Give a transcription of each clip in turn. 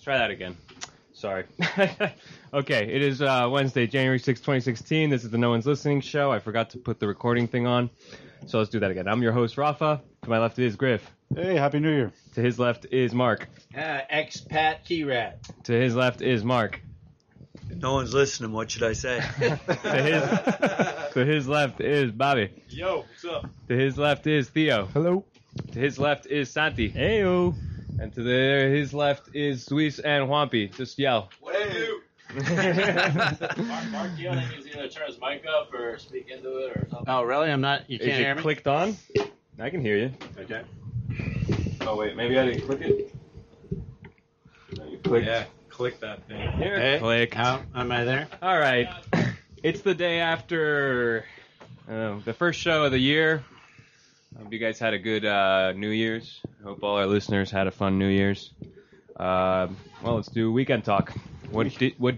try that again. Sorry. Okay, it is Wednesday, January 6, 2016. This is the No One's Listening show. I forgot to put the recording thing on, so let's do that again. I'm your host, Rafa. To my left is Griff. Hey, Happy New Year. To his left is Mark. Expat T-Rat. To his left is Mark. No one's listening. What should I say? To his left is Bobby. Yo, what's up? To his left is Theo. Hello. To his left is Santi. Heyo. And to his left is Luis and Juanpi. Just yell. What do you do? Mark, you don't think he's going to turn his mic up or speak into it or something? Oh, really? I'm not. You can't Is hear it me? clicked on? I can hear you. Okay. Oh, wait. Maybe I didn't click it. No, you clicked. Yeah, click that thing. Here, Hey, clicked. how am I there? All right. It's the day after the first show of the year. I hope you guys had a good New Year's. I hope all our listeners had a fun New Year's. Well, let's do weekend talk. What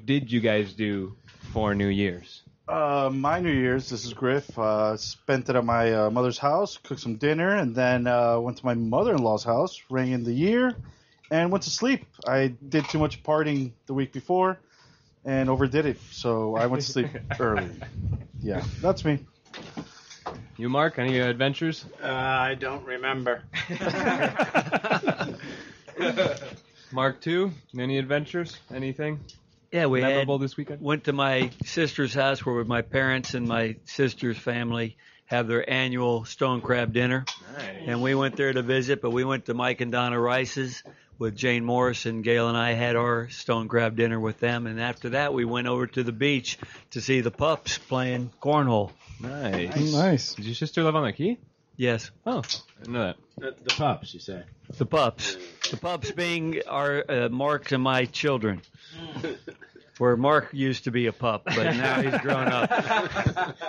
did you guys do for New Year's? My New Year's, this is Griff. Spent it at my mother's house, cooked some dinner, and then went to my mother-in-law's house, rang in the year, and went to sleep. I did too much partying the week before and overdid it, so I went to sleep early. Yeah, that's me. You, Mark, any adventures? I don't remember. Mark, too? Any adventures? Anything Yeah, we memorable this weekend? went to my sister's house where my parents and my sister's family have their annual stone crab dinner. Nice. And we went there to visit, but we went to Mike and Donna Rice's with Jane Morris, and Gail and I had our stone crab dinner with them. And after that, we went over to the beach to see the pups playing cornhole. Nice. Nice. Did your sister live on the key? Yes, Oh, I didn't know that. The pups, you say? the pups. The pups being our Mark's and my children. Where Mark used to be a pup, but now he's grown up.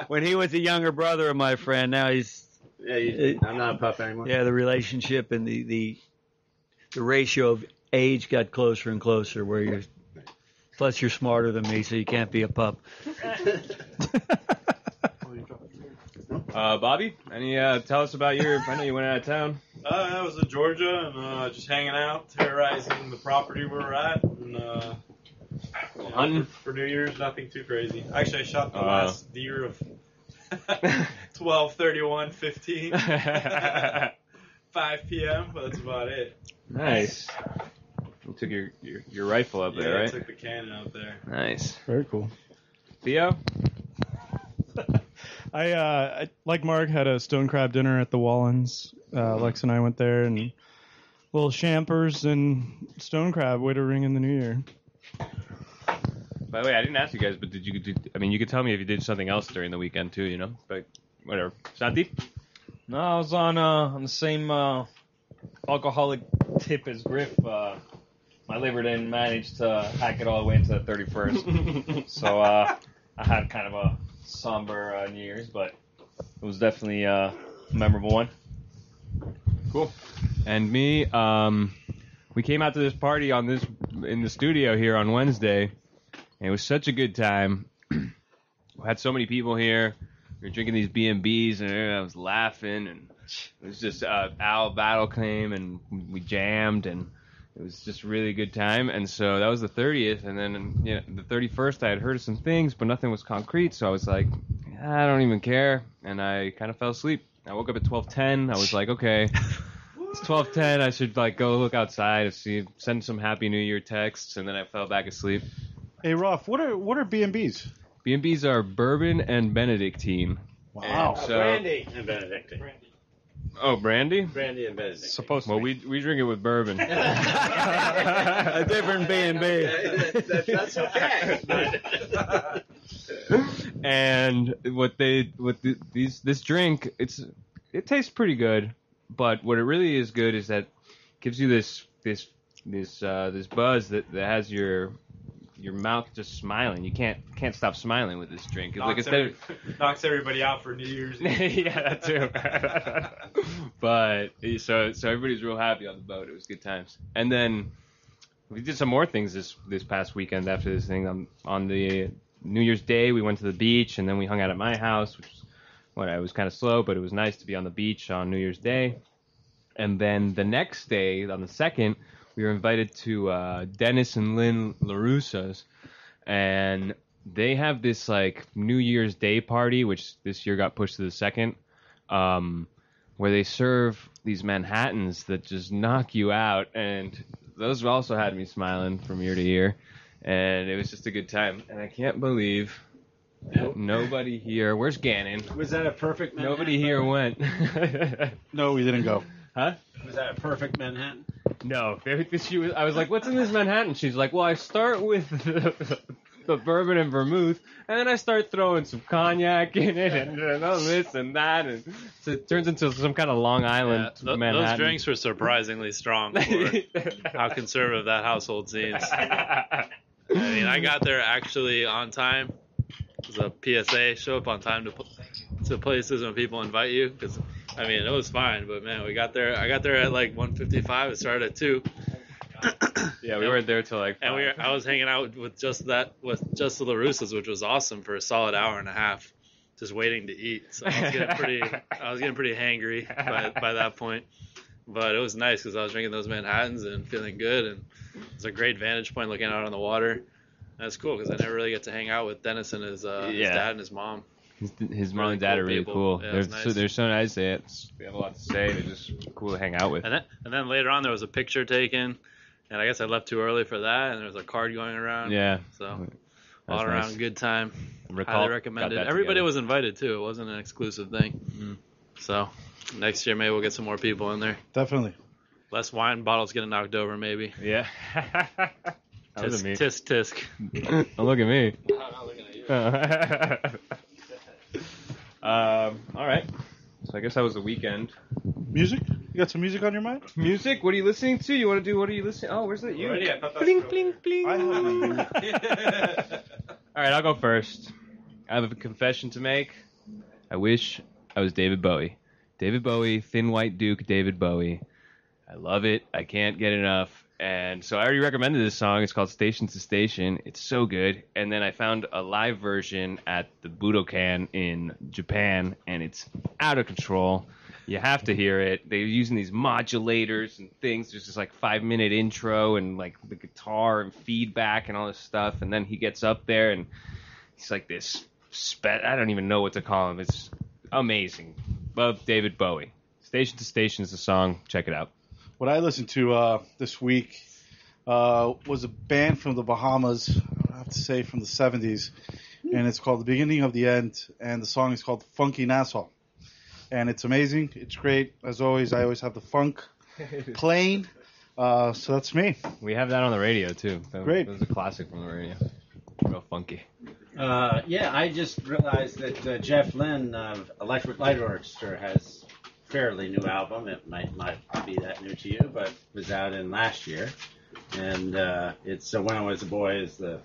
When he was a younger brother of my friend, now he's I'm not a pup anymore. the relationship and the ratio of age got closer and closer. Where you're plus you're smarter than me, so you can't be a pup. Bobby, tell us about I know you went out of town. I was in Georgia and just hanging out, terrorizing the property where we're at, and Hunting? for New Year's, nothing too crazy. Actually, I shot the last deer of 12/31/15, 5 p.m. But that's about it. Nice. You took your rifle up there, I right? took the cannon out there. Nice. Very cool. Theo? I like Mark, had a stone crab dinner at the Wallens. Lex and I went there, and little champers and stone crab. Way to ring in the new year. By the way, I didn't ask you guys, but you could tell me if you did something else during the weekend too, you know? But whatever. Santi? No, I was on the same alcoholic tip as Griff. My liver didn't manage to hack it all the way into the 31st. So I had kind of a somber New Year's, but it was definitely a memorable one. Cool. And me, we came out to this party in the studio here on Wednesday, and it was such a good time. We had so many people here. We were drinking these B&Bs, and I was laughing, and it was just Owl Battle came, and we jammed, and it was just a really good time. And so that was the 30th, and then the 31st I had heard of some things, but nothing was concrete, so I was like, I don't even care, and I kind of fell asleep. I woke up at 12:10. I was like, okay, it's 12:10. I should go look outside and send some Happy New Year texts, and then I fell back asleep. Hey, Ruff, what are B&Bs? B&Bs are bourbon and Benedictine. Wow. And Brandy and Benedictine. Oh, brandy? Brandy and Benedictine. Supposed to Well, be. we drink it with bourbon. A different B&B. That's okay. And this drink, it tastes pretty good, but what it really is good is that it gives you this buzz that has your mouth just smiling. You can't stop smiling with this drink. Knocks everybody out for New Year's. Yeah, that too. But so everybody's real happy on the boat. It was good times. And then we did some more things this past weekend after this thing. On the New Year's Day, we went to the beach, and then we hung out at my house, which it was kind of slow, but it was nice to be on the beach on New Year's Day. And then the next day, on the 2nd, we were invited to Dennis and Lynne LaRussa's, and they have this like New Year's Day party, which this year got pushed to the second, where they serve these Manhattans that just knock you out, and those also had me smiling from ear to ear, and it was just a good time. And I can't believe nobody here. Where's Gannon? Was that a perfect Manhattan? Nobody here went. No, we didn't go. Huh? Was that a perfect Manhattan? No. I was like, what's in this Manhattan? She's like, well, I start with the bourbon and vermouth, and then I start throwing some cognac in it, and this and that, and so it turns into some kind of Long Island Manhattan. Those drinks were surprisingly strong for how conservative that household seems. I mean, I got there actually on time. It was a PSA, show up on time to places when people invite you, because I mean, it was fine, but man, I got there at like 1:55. It started at 2. Yeah, we weren't there till like 5. And I was hanging out with just the LaRussas, which was awesome for a solid hour and a half, just waiting to eat. So I was getting pretty hangry by that point. But it was nice because I was drinking those Manhattans and feeling good, and it was a great vantage point looking out on the water. That's cool because I never really get to hang out with Dennis and his dad and his mom. His mom and dad are really cool. Yeah, they're so nice. They have a lot to say. They're just cool to hang out with. And then later on there was a picture taken. And I guess I left too early for that, and there was a card going around. Yeah. So, all around nice. Good time. Highly recommended. Everybody was invited, too. It wasn't an exclusive thing. Mm-hmm. So, next year, maybe we'll get some more people in there. Definitely. Less wine bottles getting knocked over, maybe. Yeah. That was me. Tisk, tisk. Oh, look at me. I'm not looking at you. All right. So, I guess that was the weekend. Music? You got some music on your mind? Music? What are you listening to? You want to do? What are you listening? Oh, where's that? You? Already? I thought that's Bling, cool. bling, bling. I have All right, I'll go first. I have a confession to make. I wish I was David Bowie. David Bowie, Thin White Duke, David Bowie. I love it. I can't get enough. And so I already recommended this song. It's called Station to Station. It's so good. And then I found a live version at the Budokan in Japan, and it's out of control. You have to hear it. They're using these modulators and things. There's this like 5-minute intro and like the guitar and feedback and all this stuff. And then he gets up there and he's like this I don't even know what to call him. It's amazing. Love David Bowie. Station to Station is the song. Check it out. What I listened to this week was a band from the Bahamas, I have to say from the 70s, and it's called The Beginning of the End, and the song is called Funky Nassau. And it's amazing. It's great. As always, I always have the funk playing. So that's me. We have that on the radio, too. Great. That was a classic from the radio. Real funky. Yeah, I just realized that Jeff Lynne of Electric Light Orchestra has a fairly new album. It might not be that new to you, but was out in last year. And it's When I Was a Boy is the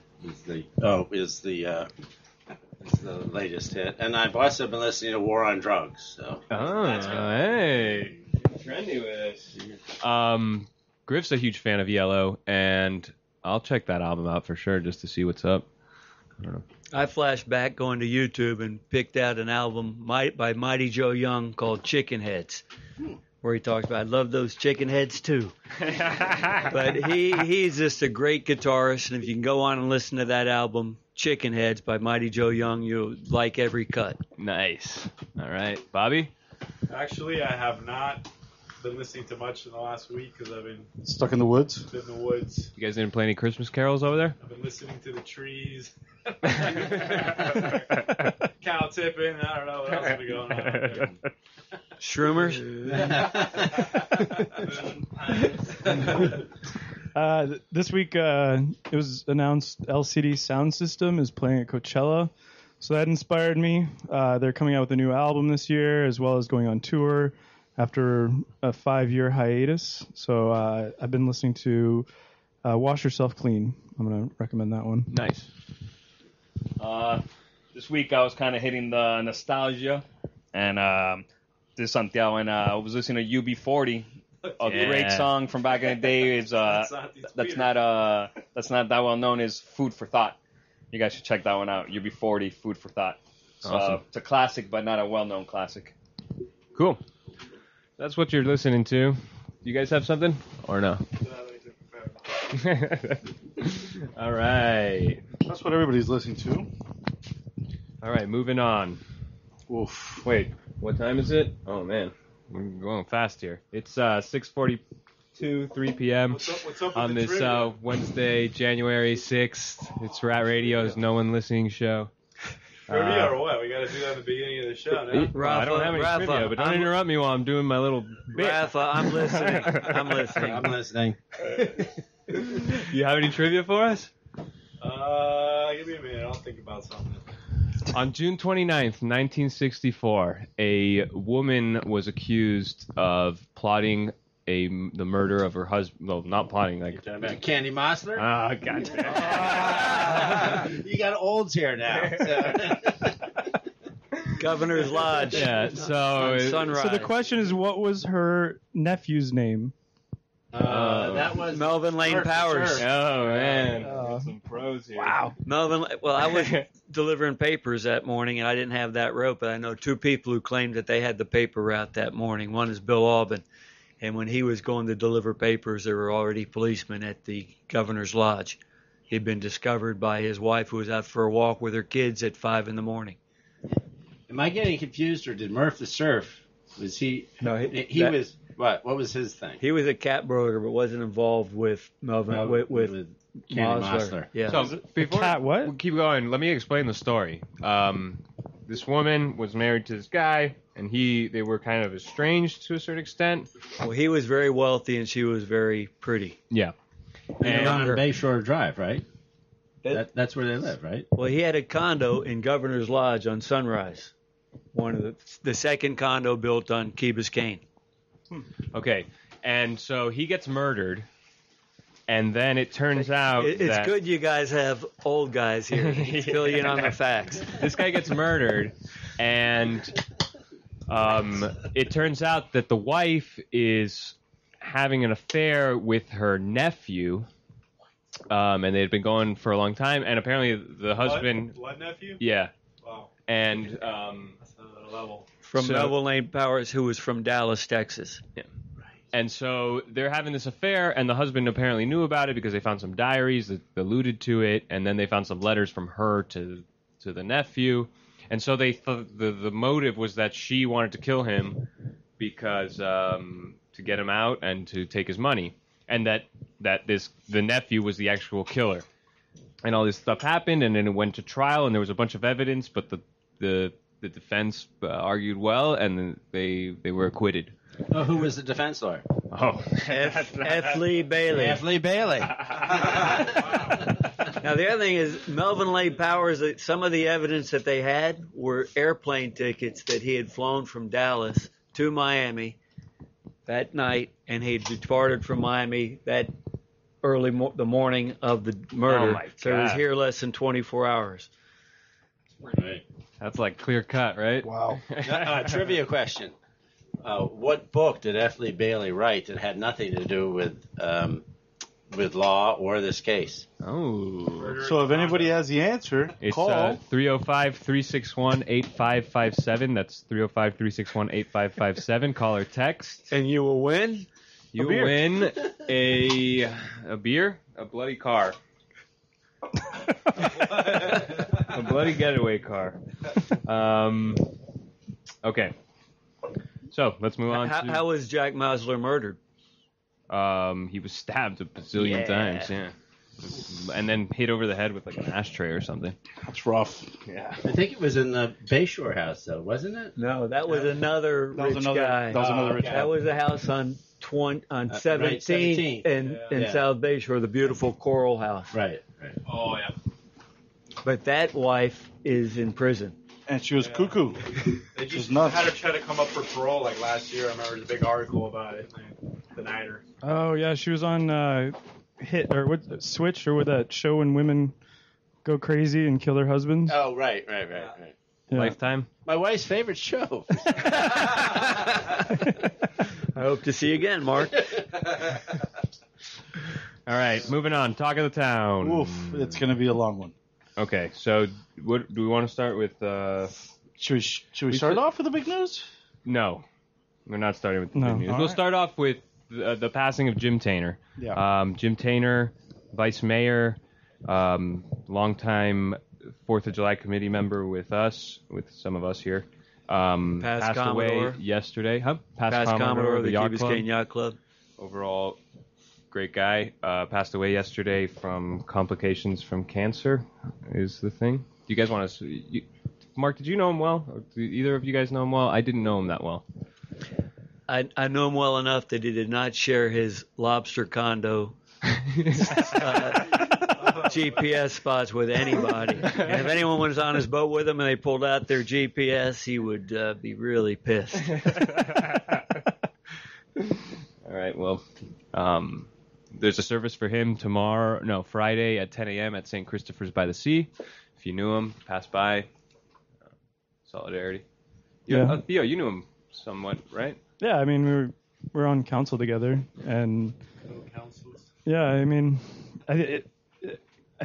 latest hit. And I've also been listening to War on Drugs. So hey. Trendy with this. Griff's a huge fan of Yellow, and I'll check that album out for sure just to see what's up. I don't know. I flashed back going to YouTube and picked out an album by Mighty Joe Young called Chicken Heads, where he talks about, I love those chicken heads too. But he's just a great guitarist, and if you can go on and listen to that album, Chicken Heads by Mighty Joe Young, you'll like every cut. Nice. All right. Bobby? Actually, I have not been listening to much in the last week because I've been Stuck in the woods? in the woods. You guys didn't play any Christmas carols over there? I've been listening to the trees. Cow tipping. I don't know what else has been going on. Shroomers? This week, it was announced LCD Soundsystem is playing at Coachella, so that inspired me. They're coming out with a new album this year, as well as going on tour after a 5-year hiatus. So I've been listening to Wash Yourself Clean. I'm going to recommend that one. Nice. This week I was kind of hitting the nostalgia, and this is Santiago, and I was listening to UB40, a great song from back in the day. Is that's not that well known as Food for Thought. You guys should check that one out. UB40, Food for Thought. Awesome. It's a classic, but not a well-known classic. Cool. That's what you're listening to. You guys have something or no? All right. That's what everybody's listening to. All right, moving on. Oof. Wait, what time is it? Oh, man. We're going fast here. It's 6:42, 3 p.m. What's up on with the this trivia? Wednesday, January 6th. It's Rat Radio's No One Listening show. Trivia or what? We got to do that at the beginning of the show. No? Well, I don't have any Rafa, trivia, but don't interrupt me while I'm doing my little bit. Rafa, I'm listening. I'm listening. I'm listening. You have any trivia for us? Give me a minute. I'll think about something. On June 29th, 1964, a woman was accused of plotting the murder of her husband. Well, not plotting, like... Talking about Candy Mosler? Oh, gotcha. You got olds here now. So. Governor's Lodge. Yeah, so... Sunrise. So the question is, what was her nephew's name? That was Melvin Lane Surf, Powers. Surf. Oh, man. Some pros here. Wow. Melvin, well, I was delivering papers that morning, and I didn't have that route, but I know two people who claimed that they had the paper route that morning. One is Bill Albin, and when he was going to deliver papers, there were already policemen at the Governor's Lodge. He'd been discovered by his wife, who was out for a walk with her kids at 5 in the morning. Am I getting confused, or did Murph the Surf? Was he? No, He was. What? What was his thing? He was a cat broker, but wasn't involved with Melvin, with Candy Mosler. Mosler. Yeah. So before cat what? we keep going, let me explain the story. This woman was married to this guy, and they were kind of estranged to a certain extent. Well, he was very wealthy, and she was very pretty. Yeah. And on And Bayshore Drive, right? That's where they live, right? Well, he had a condo in Governor's Lodge on Sunrise, one of the second condo built on Key Biscayne. okay, and so he gets murdered, and then it turns out It's that good you guys have old guys here to fill you in on the facts. this guy gets murdered, and it turns out that the wife is having an affair with her nephew, and they had been going for a long time, and apparently the husband... Blood nephew? Yeah, Wow. and... That's another level. From So- Melvin Lane Powers, who was from Dallas, Texas. And so they're having this affair, and the husband apparently knew about it because they found some diaries that alluded to it, and then they found some letters from her to the nephew. And so they the motive was that she wanted to kill him because to get him out and to take his money, and that the nephew was the actual killer. And all this stuff happened, and then it went to trial, and there was a bunch of evidence, but the defense argued well, and they were acquitted. Oh, who was the defense lawyer? Oh, F. Lee Bailey. F. Lee Bailey. Now, the other thing is, Melvin Lane Powers, some of the evidence that they had were airplane tickets that he had flown from Dallas to Miami that night, and he departed from Miami that the morning of the murder. Oh, my So he was God. here less than 24 hours. Right. That's like clear cut, right? Wow. Trivia question. What book did F. Lee Bailey write that had nothing to do with law or this case? Oh. So if anybody has the answer, It's call. 305-361-8557. That's 305-361-8557. Call or text. And you will win? You beer. win a beer, a bloody car. A bloody getaway car. Okay. So let's move on to. How was Jack Mosler murdered? He was stabbed a bazillion times, yeah. And then hit over the head with like an ashtray or something. That's rough. Yeah. I think it was in the Bayshore house, though, wasn't it? No, that was another That was rich another. guy. That was another rich okay. That guy. was a house on 17th 17th. in Yeah. South Bayshore, the beautiful Coral House. Right. Oh, yeah. But that wife is in prison. And she was cuckoo. They Which just is nuts. had her try to come up for parole like last year. I remember there's a big article about it. The Nighter. Oh yeah, she was on Hit or what Switch or with that show when women go crazy and kill their husbands. Oh, right. Yeah. Lifetime. My wife's favorite show. I hope to see you again, Mark. All right, moving on. Talk of the town. Oof, it's going to be a long one. Okay, so what do we want to start with? Should we start off with the big news? No, we're not starting with the No. big news. All We'll right. start off with the passing of Jim Taintor. Yeah. Jim Taintor, vice mayor, longtime 4th of July committee member with some of us here. Passed Commodore. away yesterday. Past Commodore of the Key Biscayne Yacht Club. Overall, great guy. Passed away yesterday from complications from cancer, is the thing. Do you guys want to... Mark, did you know him well? Or do either of you guys know him well? I didn't know him that well. I know him well enough that he did not share his lobster condo GPS spots with anybody. And if anyone was on his boat with him and they pulled out their GPS, he would be really pissed. All right, well, there's a service for him Friday at 10 a.m. at St. Christopher's by the Sea. If you knew him, pass by. Solidarity. Yeah. Theo, you knew him somewhat, right? Yeah, I mean, we were on council together, and yeah, I mean, I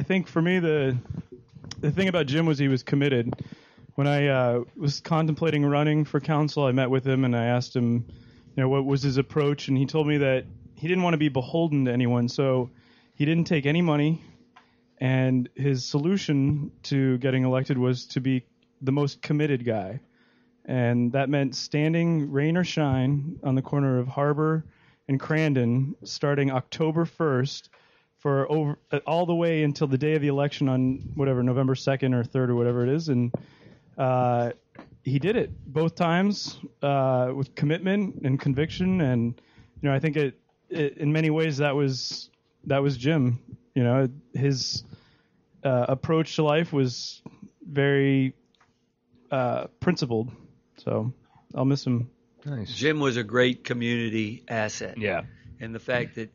think for me the thing about Jim was he was committed. When I was contemplating running for council, I met with him and I asked him, what was his approach, and he told me that he didn't want to be beholden to anyone, so he didn't take any money, and his solution to getting elected was to be the most committed guy. And that meant standing rain or shine on the corner of Harbor and Crandon starting October 1st for all the way until the day of the election on November 2nd or 3rd or whatever it is. And he did it both times with commitment and conviction. And, I think it in many ways that was Jim. His approach to life was very principled. So I'll miss him. Nice. Jim was a great community asset. Yeah. And the fact that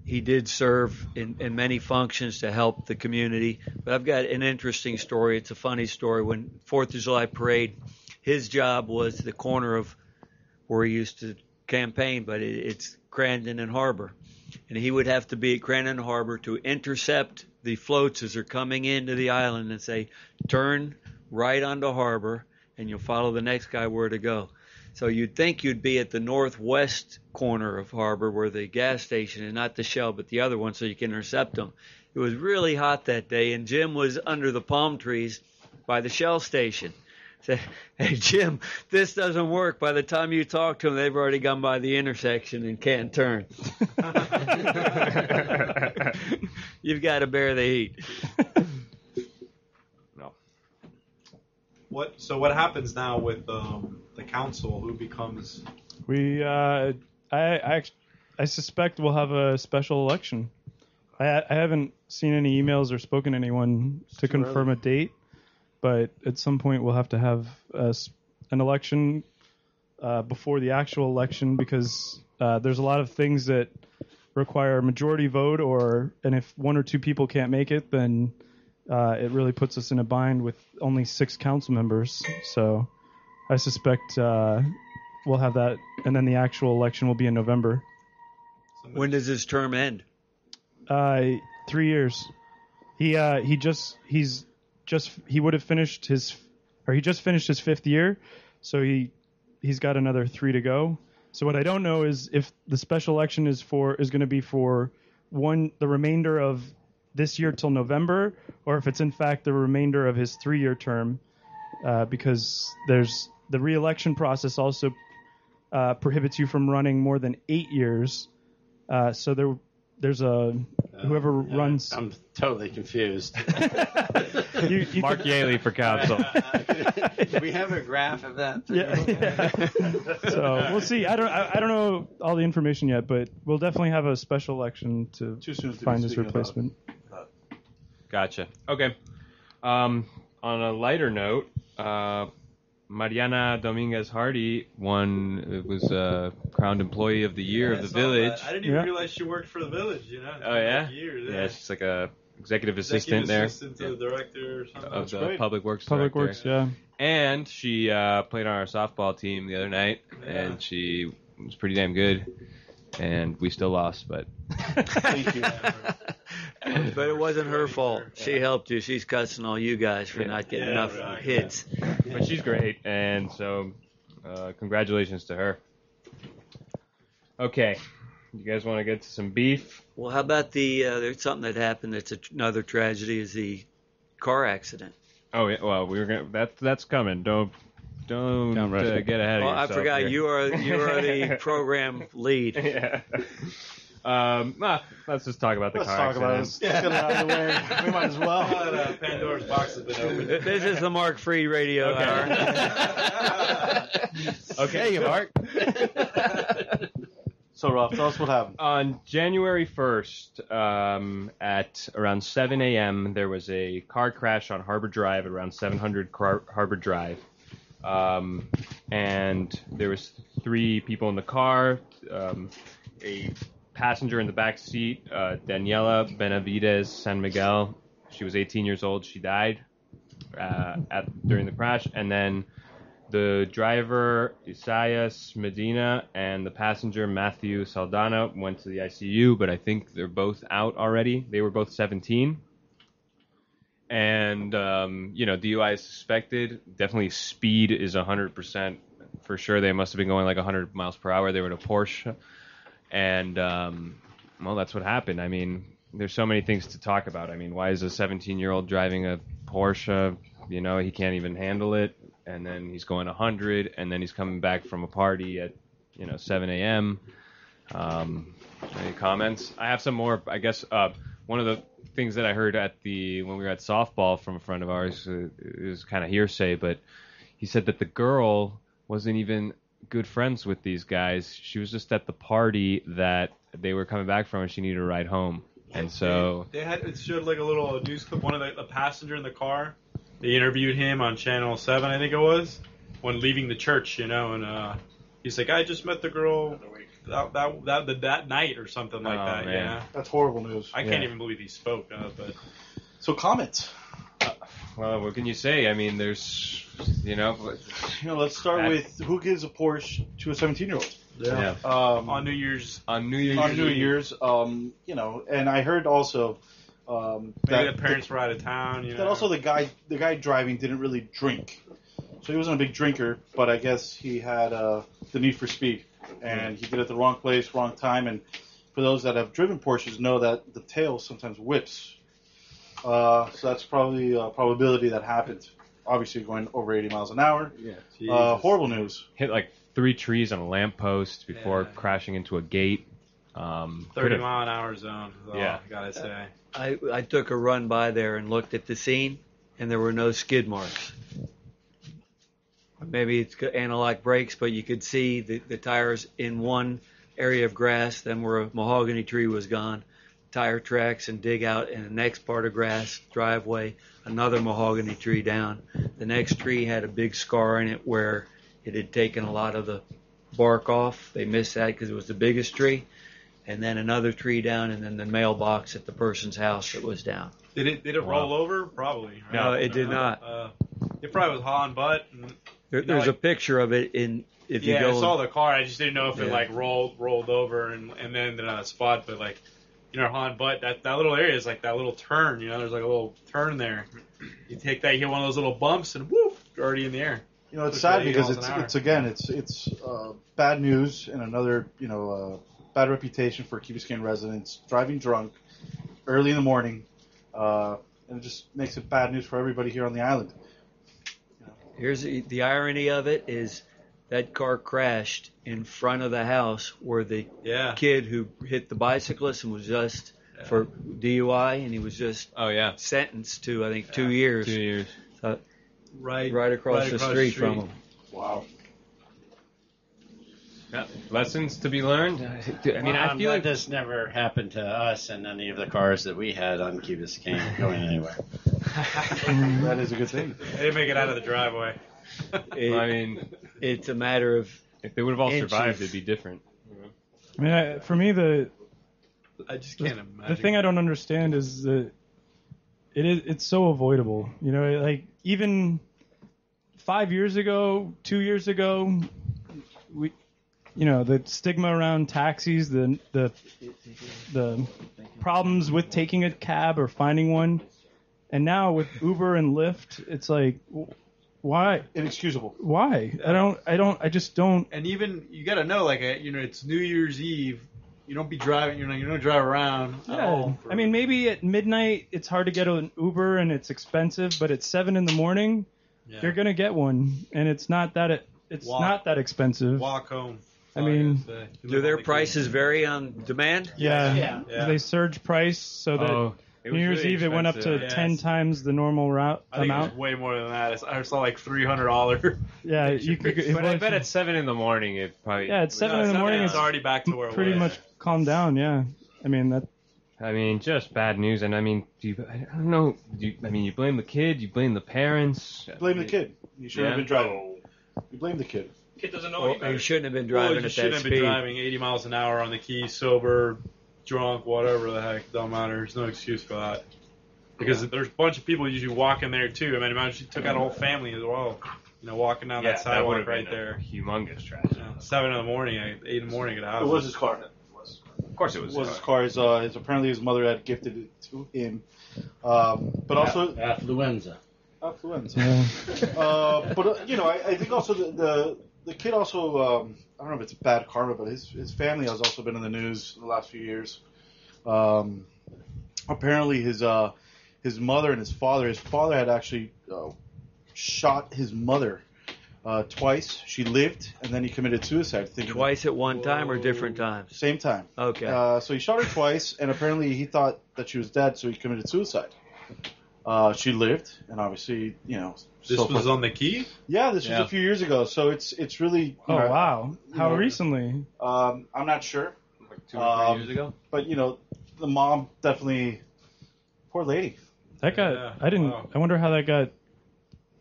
he did serve in many functions to help the community. But I've got an interesting story. It's a funny story. When 4th of July parade, his job was the corner of where he used to campaign, but it's Crandon and Harbor. And he would have to be at Crandon and Harbor to intercept the floats as they're coming into the island and say, turn right onto Harbor, and you'll follow the next guy where to go. So you'd think you'd be at the northwest corner of Harbor where the gas station is, not the Shell, but the other one, so you can intercept them. It was really hot that day, and Jim was under the palm trees by the Shell station. Said, hey, Jim, this doesn't work. By the time you talk to them, they've already gone by the intersection and can't turn. You've got to bear the heat. So what happens now with the council? Who becomes? I suspect we'll have a special election. I haven't seen any emails or spoken to anyone to confirm a date, but at some point we'll have to have an election before the actual election because there's a lot of things that require a majority vote, and if one or two people can't make it, then it really puts us in a bind with only 6 council members. So I suspect we'll have that, and then the actual election will be in November. When does his term end? 3 years. He just finished his 5th year, so he's got another 3 to go. So what I don't know is if the special election is going to be for the remainder of this year till November, or if it's in fact the remainder of his 3-year term, because there's the re-election process also prohibits you from running more than 8 years. So there's whoever runs. I'm totally confused. Mark Yaley for council. We have a graph of that. Yeah. So we'll see. I don't know all the information yet, but we'll definitely have a special election to find his replacement. Gotcha. Okay. On a lighter note, Mariana Dominguez Hardy was crowned Employee of the Year of the Village. I didn't even realize she worked for the Village. Oh yeah. Like years, Yeah, she's like a executive assistant there. Assistant to the director or something. Of the Public Works Public director. Works, yeah. And she played on our softball team the other night, and she was pretty damn good. And we still lost, but Thank you. But it wasn't her fault. She helped you. She's cussing all you guys for not getting enough hits. But she's great, and so congratulations to her. Okay, You guys want to get to some beef? Well, how about there's something that happened that's another tragedy is the car accident. Oh yeah. Well, we were gonna. That's coming. Don't get ahead of Oh, I yourself. forgot here. you are the program lead. Yeah. Let's just talk about the Let's car talk about it. accident. Let's get it out of the way. We might as well. Pandora's box has been opened. This is the Mark Free Radio Hour. Okay, Mark. So, Rob, tell us what happened. On January 1st, at around 7 a.m., there was a car crash on Harbor Drive at around 700 Harbor Drive. And there was 3 people in the car, a passenger in the back seat, Daniela Benavides San Miguel. She was 18 years old. She died during the crash. And then the driver, Isaias Medina, and the passenger, Matthew Saldana, went to the ICU, but I think they're both out already. They were both 17. And, DUI is suspected. Definitely speed is 100% for sure. They must have been going like 100 miles per hour. They were in a Porsche. And, that's what happened. I mean, there's so many things to talk about. I mean, why is a 17-year-old driving a Porsche? He can't even handle it. And then he's going 100, and then he's coming back from a party at, 7 a.m. Any comments? I have some more, I guess. One of the things that I heard when we were at softball from a friend of ours, it was kind of hearsay, but he said that the girl wasn't even good friends with these guys. She was just at the party that they were coming back from, and she needed a ride home. And so it showed like a little news clip. One of the passenger in the car. They interviewed him on Channel 7, I think it was, when leaving the church, and he's like, I just met the girl that night or something like that. Man. Yeah, That's horrible news. I can't even believe he spoke. But So, comments. well, what can you say? I mean, there's, Let's start with who gives a Porsche to a 17-year-old. Yeah. on New Year's, On New Year's, and I heard also maybe that the parents were out of town. that also the guy driving didn't really drink, so he wasn't a big drinker. But I guess he had the need for speed, and he did it at the wrong place, wrong time. And for those that have driven Porsches, know that the tail sometimes whips. So that's probably a probability that happened. Obviously, going over 80 miles an hour. Yeah. Horrible news. hit like 3 trees on a lamppost before crashing into a gate. 30-mile-an-hour zone. Is all Yeah. I gotta say. I took a run by there and looked at the scene, and there were no skid marks. Maybe it's anti-lock brakes, but you could see the tires in one area of grass, then where a mahogany tree was gone, tire tracks and dig out in the next part of grass, driveway, another mahogany tree down. The next tree had a big scar in it where it had taken a lot of the bark off. They missed that because it was the biggest tree. And then another tree down, and then the mailbox at the person's house that was down. Did it roll over? Probably. Right? No, it did not. It probably was hauling butt. And, There's a picture of it if you I go. saw the car. I just didn't know if it Yeah. like rolled over and then in a spot. But like, hauling butt, that little area is like that little turn. There's like a little turn there. You take that, you hit one of those little bumps, and woof, you're already in the air. It's sad 80 because miles an hour. it's bad news and another bad reputation for Key Biscayne residents driving drunk early in the morning, and it just makes it bad news for everybody here on the island. Here's the irony of it is that car crashed in front of the house where the kid who hit the bicyclist and was just for DUI, and he was just sentenced to, I think, 2 years. 2 years. Right across the street from him. Wow. Yeah. Lessons to be learned. I mean, I feel like this never happened to us in any of the cars that we had on Key Biscayne going anywhere. That is a good thing. They didn't make it out of the driveway. I mean, it's a matter of if they would have all inches. survived, it'd be different. I mean, for me, I just can't imagine. the thing I don't understand is that it's so avoidable. Like even 5 years ago, 2 years ago, the stigma around taxis, the problems with taking a cab or finding one, and now with Uber and Lyft, it's like, why? Inexcusable. Why? I just don't. And even you got to know, like, it's New Year's Eve. you don't be driving. You don't drive around. At Yeah, all I mean, maybe at midnight it's hard to get an Uber and it's expensive, but at 7 in the morning, you're gonna get one, and it's not that not that expensive. Walk home. I mean, Do their prices vary on demand? Yeah, they surge price so that it New was Year's really Eve it went up to expensive. 10 times the normal route I think it amount. was way more than that. I saw like $300. Yeah, you could. But I bet at 7 in the morning it probably. Yeah, at 7 in the morning it's it's already back to where it pretty was. much calmed down. Yeah, I mean that. I mean, just bad news. And I mean, I don't know. You blame the kid, you blame the parents. Blame the kid. You shouldn't have been driving. You blame the kid. Kid doesn't know any You better. shouldn't have been Well, driving you at shouldn't that have been speed. driving 80 miles an hour on the key, sober, drunk, whatever the heck. Don't matter. There's no excuse for that. Because there's a bunch of people usually walking there too. I mean, imagine she took out a whole family as well. Walking down that sidewalk right there. Humongous tragedy. 7 in the morning, 8 in the morning at the house. It was his car. Of course it was. It was his car. Apparently his mother had gifted it to him. But also Affluenza. affluenza. Yeah. But I think also the kid also I don't know if it's bad karma, but his family has also been in the news in the last few years. Apparently his mother and his father. His father had actually shot his mother twice. She lived, and then he committed suicide. Twice at one time or different times? Same time. Okay. So he shot her twice, and apparently he thought that she was dead, so he committed suicide. She lived, and obviously, This was on the key? Yeah, this was a few years ago. So it's really. Oh wow! How recently? I'm not sure. Like 2 or 3 years ago. But the mom definitely. Poor lady. That got. Yeah, I didn't. wow. I wonder how that got.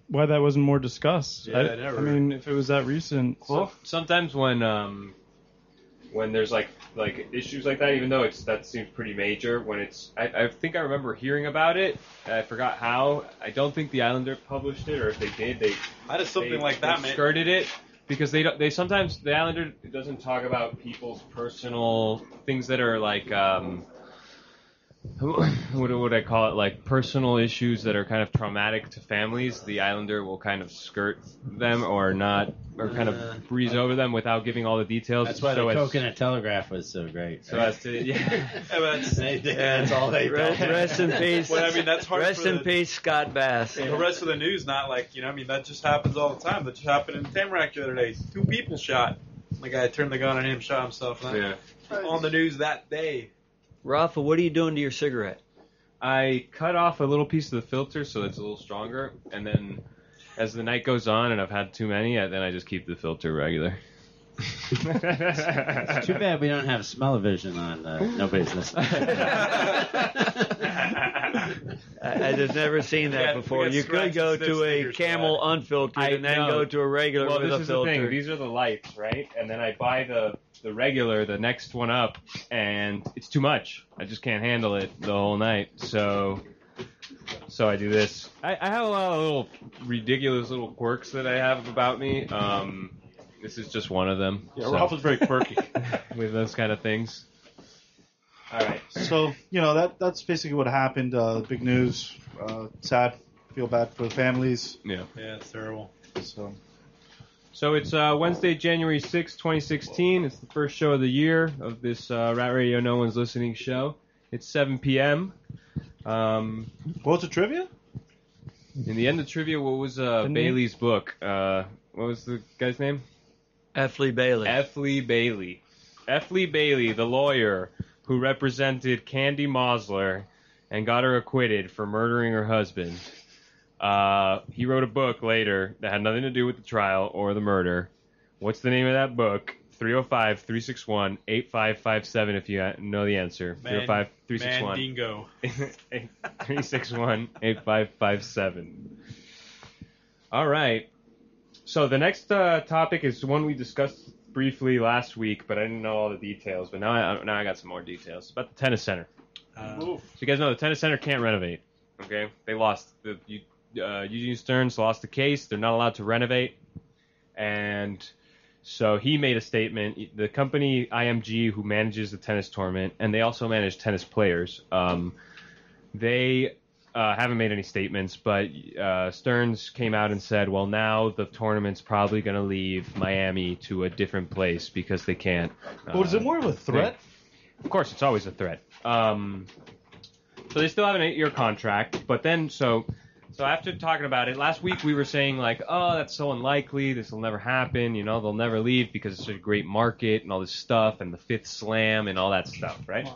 Why that wasn't more discussed. Yeah, I never. mean, if it was that recent. Well, sometimes when there's like issues like that, even though that seems pretty major, when I think I remember hearing about it. I forgot how. I don't think the Islander published it, or if they did, How does something like they that, man? skirted it because they sometimes the Islander doesn't talk about people's personal things that are like what would I call it, like personal issues that are kind of traumatic to families. The Islander will kind of skirt them or not, or kind of breeze over them without giving all the details. That's why so the as, Coconut Telegraph was so great. so as to That's all they Rest in peace. Well, I mean, that's hard Rest for in the- peace, Scott Bass. The rest of the news, not like, that just happens all the time. That just happened in Tamarack the other day. 2 people shot. The guy turned the gun on him, shot himself. yeah. On the news that day. Rafa, what are you doing to your cigarette? I cut off a little piece of the filter so it's a little stronger, and then as the night goes on and I've had too many, then I just keep the filter regular. It's too bad we don't have smell-o-vision on Nobody's Listening. I just never seen that before. we got You could scratch go and sniff to a stickers for Camel that. unfiltered and then know. go to a regular Well, with this a is the thing. filter. These are the lights, right? And then I buy the regular, the next one up, and it's too much. I just can't handle it the whole night. So I do this. I have a lot of little ridiculous little quirks that I have about me. This is just one of them. Yeah, so, Ralph was very quirky. with those kind of things. All right. So that's basically what happened. Big news. Sad. Feel bad for the families. Yeah. Yeah, it's terrible. So it's Wednesday, January 6th, 2016. It's the first show of the year of this Rat Radio No One's Listening show. It's 7 p.m. What was the trivia? In the end of trivia, what was Bailey's book? What was the guy's name? Effley Bailey. Effley Bailey. Effley Bailey, the lawyer who represented Candy Mosler and got her acquitted for murdering her husband. He wrote a book later that had nothing to do with the trial or the murder. What's the name of that book? 305-361-8557 if you know the answer. 305-361. Mandingo. 361-8557. All right. So the next topic is one we discussed briefly last week, but I didn't know all the details. But now I got some more details. It's about the tennis center. So you guys know the tennis center can't renovate. Okay, they lost. Eugene Stearns lost the case. They're not allowed to renovate, and so he made a statement. The company IMG, who manages the tennis tournament, and they also manage tennis players, they haven't made any statements, but Stearns came out and said, well, now the tournament's probably going to leave Miami to a different place because they can't. But was it more of a threat? of course, it's always a threat. So they still have an 8-year contract, but then so after talking about it last week, we were saying like, oh, that's so unlikely. This will never happen. You know, they'll never leave because it's such a great market and all this stuff and the fifth slam and all that stuff, right?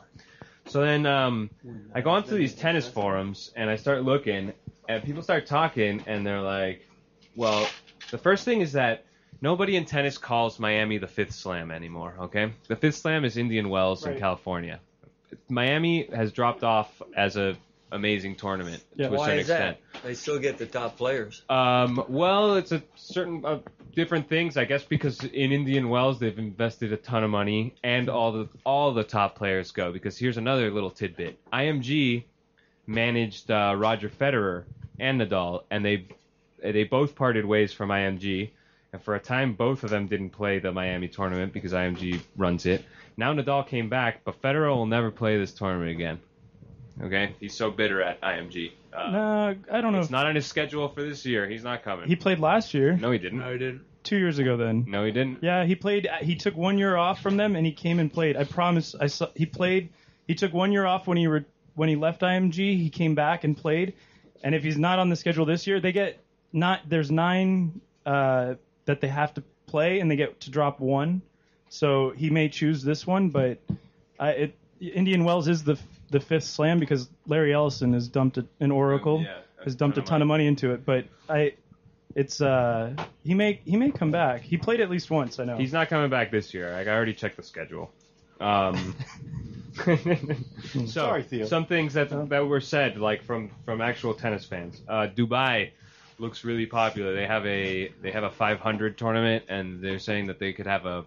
So then I go onto these tennis forums and I start looking, and people start talking, and they're like, well, the first thing is that nobody in tennis calls Miami the fifth slam anymore, okay? The fifth slam is Indian Wells in California. Miami has dropped off as a amazing tournament to a Why certain is that? extent. They still get the top players. Well, it's a certain different things, I guess, because in Indian Wells they've invested a ton of money, and all the top players go. Because here's another little tidbit: IMG managed Roger Federer and Nadal, and they both parted ways from IMG. And for a time, both of them didn't play the Miami tournament because IMG runs it. Now Nadal came back, but Federer will never play this tournament again. Okay? He's so bitter at IMG. No, I don't know. It's not on his schedule for this year. He's not coming. He played last year. No, he didn't. 2 years ago then. No, he didn't. Yeah, he played. He took 1 year off from them, and he came and played. I promise. I saw he played. He took 1 year off when he left IMG. He came back and played. And if he's not on the schedule this year, there's 9 that they have to play, and they get to drop 1. So he may choose this one, but Indian Wells is the fifth slam because Larry Ellison has dumped an Oracle, has dumped a ton of money into it. But he may come back. He played at least once, I know. He's not coming back this year. I already checked the schedule. Sorry, Theo. Some things that were said, like from actual tennis fans. Dubai looks really popular. They have a 500 tournament, and they're saying that they could have a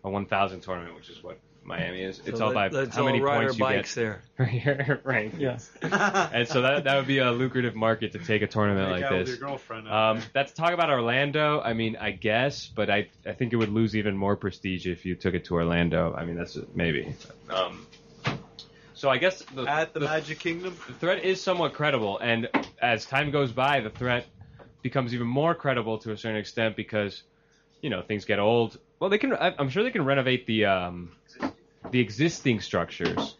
1,000 tournament, which is what Miami is. It's all about how many points you get there. Right. Yeah. And so that would be a lucrative market to take a tournament like this. With your girlfriend. That's talk about Orlando. I mean, I guess, but I think it would lose even more prestige if you took it to Orlando. I mean, that's maybe. So I guess at the Magic Kingdom, the threat is somewhat credible, and as time goes by, the threat becomes even more credible to a certain extent because, things get old. Well, I'm sure they can renovate the existing structures,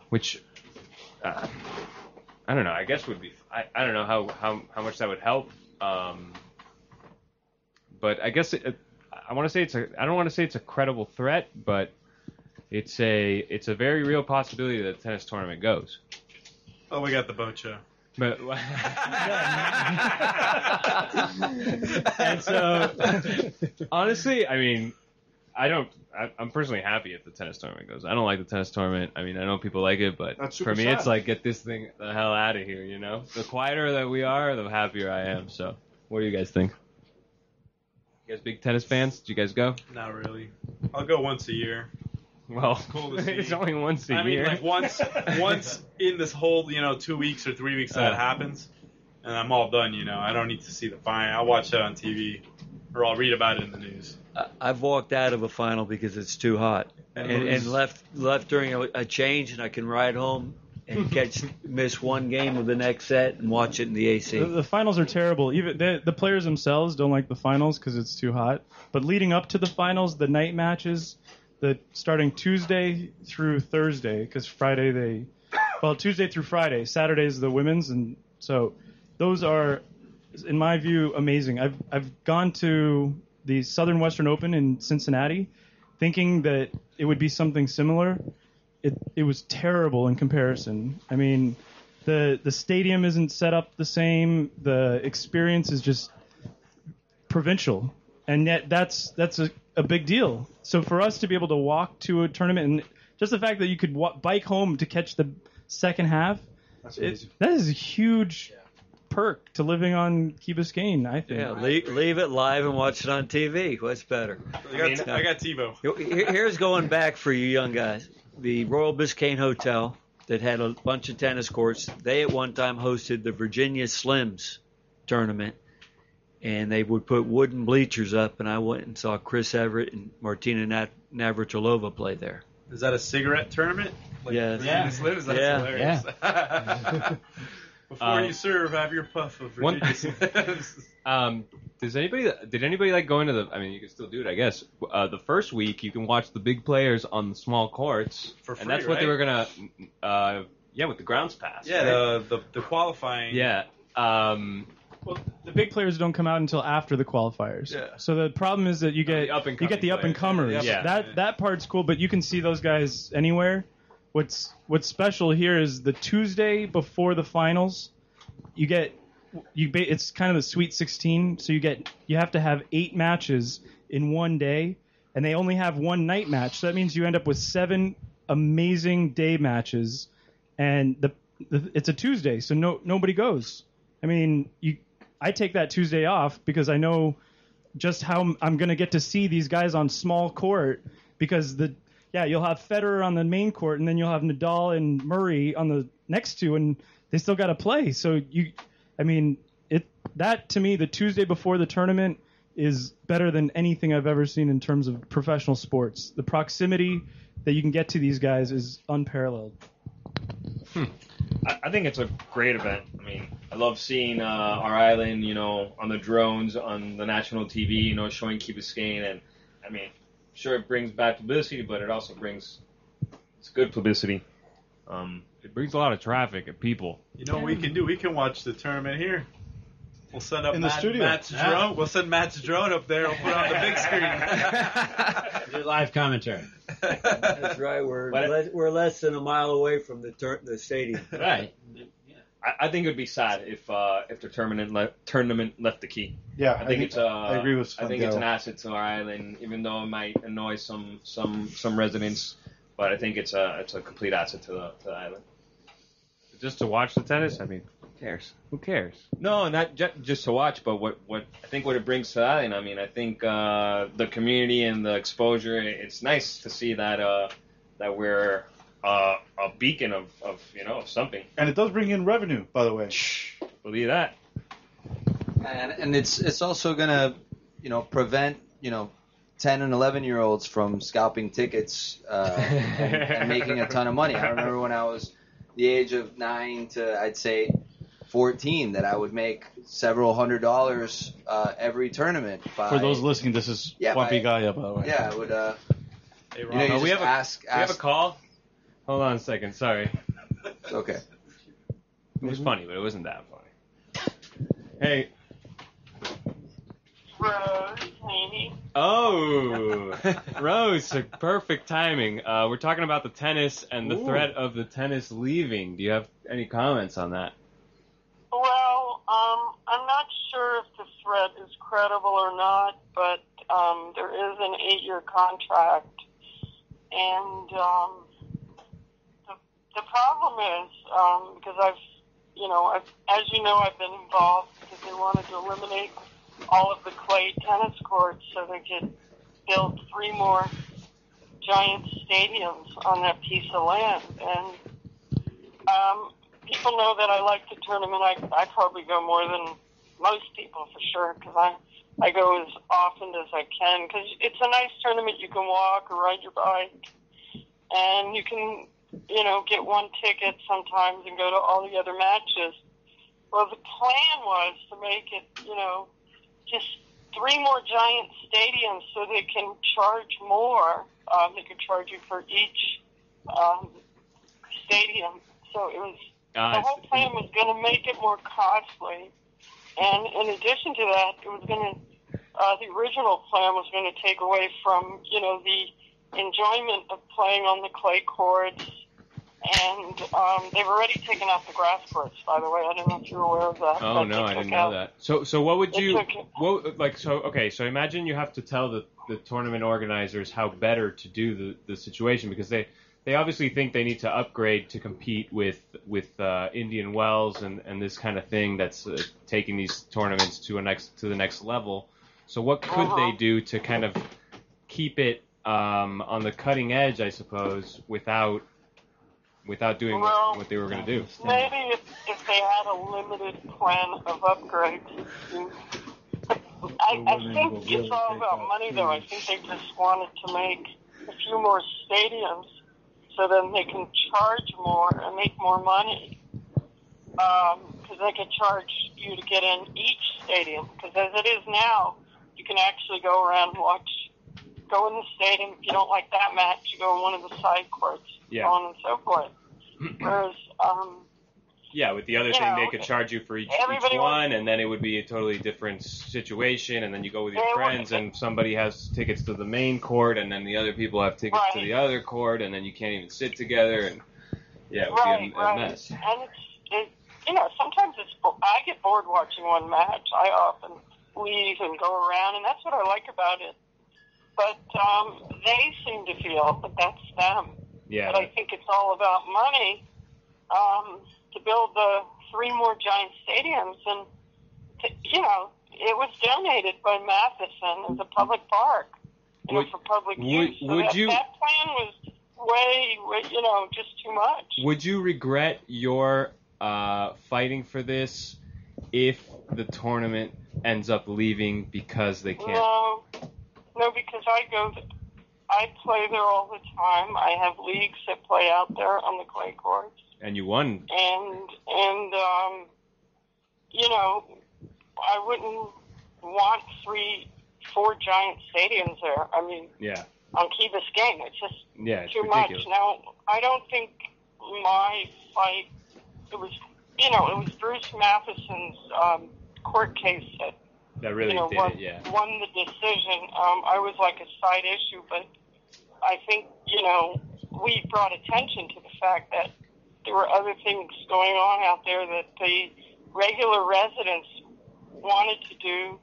which I don't know. I guess would be. I don't know how much that would help. But I guess I want to say I don't want to say it's a credible threat, but it's a very real possibility that the tennis tournament goes. Oh, we got the boat show. But and so honestly, I mean, I'm personally happy if the tennis tournament goes. I don't like the tennis tournament. I mean, I know people like it, but for me, it's like, get this thing the hell out of here, The quieter that we are, the happier I am. So, what do you guys think? You guys big tennis fans? Did you guys go? Not really. I'll go once a year. Well, cool to see. It's only once a year. I mean, like once in this whole, 2 weeks or 3 weeks that happens, and I'm all done, I don't need to see the final. I'll watch that on TV, or I'll read about it in the news. I've walked out of a final because it's too hot, and left during a change, and I can ride home and miss one game of the next set and watch it in the AC. The finals are terrible. Even the players themselves don't like the finals because it's too hot. But leading up to the finals, the night matches, starting Tuesday through Thursday, because Tuesday through Friday, Saturday is the women's, and so those are, in my view, amazing. I've gone to the Southern Western Open in Cincinnati, thinking that it would be something similar. It was terrible in comparison. I mean, the stadium isn't set up the same. The experience is just provincial, and yet that's a big deal. So for us to be able to walk to a tournament, and just the fact that you could bike home to catch the second half, that is a huge perk to living on Key Biscayne, I think. Yeah, leave it live and watch it on TV. What's better? I got TiVo. Here's going back for you young guys. The Royal Biscayne Hotel that had a bunch of tennis courts, they at one time hosted the Virginia Slims tournament, and they would put wooden bleachers up, and I went and saw Chris Everett and Martina Navratilova play there. Is that a cigarette tournament? Yes. Yeah. Slims, that's hilarious. Yeah. Before you serve, have your puff of Virginia Slims. Did anybody like going to the? I mean, you can still do it, I guess. The first week you can watch the big players on the small courts, For free, and that's what they right? were gonna. Yeah, with the grounds pass. Yeah, right? the qualifying. Yeah. Well, the big players don't come out until after the qualifiers. Yeah. So the problem is that you get the up and comers. Yeah. That part's cool, but you can see those guys anywhere. What's special here is the Tuesday before the finals. It's kind of the Sweet 16, so you have to have 8 matches in one day, and they only have one night match. So that means you end up with 7 amazing day matches, and it's a Tuesday, so nobody goes. I mean, I take that Tuesday off because I know just how I'm going to get to see these guys on small court, because you'll have Federer on the main court, and then you'll have Nadal and Murray on the next two, and they still got to play. So that to me, the Tuesday before the tournament is better than anything I've ever seen in terms of professional sports. The proximity that you can get to these guys is unparalleled. I think it's a great event. I mean, I love seeing our island, on the drones, on the national TV, showing Key Biscayne. And, I mean, sure, it brings bad publicity, but it also brings it's good publicity. It brings a lot of traffic and people. You know what we can do? We can watch the tournament here. We'll send up in the studio. Matt's drone. We'll send Matt's drone up there. We'll put it on the big screen. Do live commentary. That's right. We're less than a mile away from the stadium. Right. I think it would be sad if the tournament left the Key. Yeah, I think I agree with I think it's an asset to our island, even though it might annoy some residents. But I think it's a complete asset to the island. Just to watch the tennis? I mean, who cares? No, not just to watch, but what I think what it brings to the island. I mean, I think the community and the exposure. It's nice to see that we're a beacon of something. And it does bring in revenue, by the way. Believe that. And it's also gonna prevent 10 and 11-year-olds from scalping tickets and making a ton of money. I remember when I was the age of 9 to I'd say 14 that I would make several $100s every tournament. For those listening, this is Swampy Gaia, by the way. Yeah, I would. Hey, we have ask. We have a call. Hold on a second. Sorry. It's okay. It was funny, but it wasn't that funny. Hey. Rose, maybe. Oh, Rose, perfect timing. We're talking about the tennis and the threat of the tennis leaving. Do you have any comments on that? Well, I'm not sure if the threat is credible or not, but there is an 8-year contract, and the problem is because as you know, I've been involved because they wanted to eliminate all of the clay tennis courts so they could build 3 more giant stadiums on that piece of land. And people know that I like the tournament. I probably go more than most people for sure because I go as often as I can because it's a nice tournament. You can walk or ride your bike, and you can get one ticket sometimes and go to all the other matches. Well, the plan was to make it just 3 more giant stadiums so they can charge more. They could charge you for each stadium. So it was the whole plan was going to make it more costly. And in addition to that, it was going to the original plan was going to take away from the enjoyment of playing on the clay courts. And they've already taken out the grass courts, by the way. I don't know if you're aware of that. Oh, no, I didn't know that. So what would you so imagine you have to tell the tournament organizers how better to do the situation because they obviously think they need to upgrade to compete with Indian Wells and this kind of thing that's taking these tournaments to the next level. So what could they do to kind of keep it on the cutting edge, I suppose, without doing what they were going to do? Maybe if they had a limited plan of upgrades. I think it's all about money, though. I think they just wanted to make a few more stadiums so then they can charge more and make more money. Because they could charge you to get in each stadium. Because as it is now, you can actually go around and go in the stadium. If you don't like that match, you go in one of the side courts, so on and so forth. Whereas, with the other thing, they could charge you for each one, and then it would be a totally different situation, and then you go with your friends, and somebody has tickets to the main court, and then the other people have tickets to the other court, and then you can't even sit together, and it would be a mess. And sometimes I get bored watching one match. I often leave and go around, and that's what I like about it. But they seem to feel that that's them. Yeah. But I think it's all about money to build the 3 more giant stadiums. And, it was donated by Matheson as a public park, for public use. So that plan was way, just too much. Would you regret your fighting for this if the tournament ends up leaving because they can't? No, because I play there all the time. I have leagues that play out there on the clay courts. And you won. And I wouldn't want 4 giant stadiums there. I mean, on Key Biscayne, it's just too much. Now, I don't think my fight, it was Bruce Matheson's court case that really won the decision. I was like a side issue, but I think, we brought attention to the fact that there were other things going on out there that the regular residents wanted to do,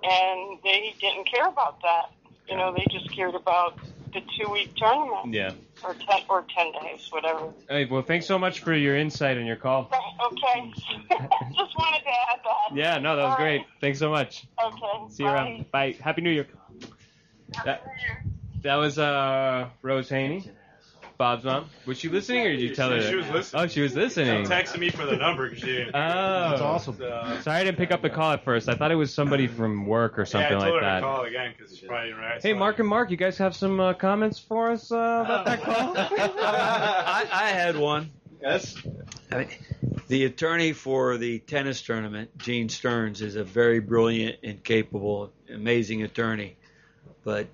and they didn't care about that. They just cared about the 2-week tournament. Yeah. Or 10 days, whatever. Hey, well, thanks so much for your insight and your call. Okay. Just wanted to add that. Yeah, no, that was great. Thanks so much. Okay. See you around. Bye. Happy New Year. That was Rose Haney, Bob's mom. Was she listening, or did you tell her? She was listening. Oh, she was listening. She texted me for the number because she didn't. Oh, that's awesome. Sorry, I didn't pick up the call at first. I thought it was somebody from work or something I told like her that. to call again because she probably didn't realize. Hey, Mark and Mark, you guys have some comments for us about that call? I had one. Yes. The attorney for the tennis tournament, Gene Stearns, is a very brilliant and capable, amazing attorney. But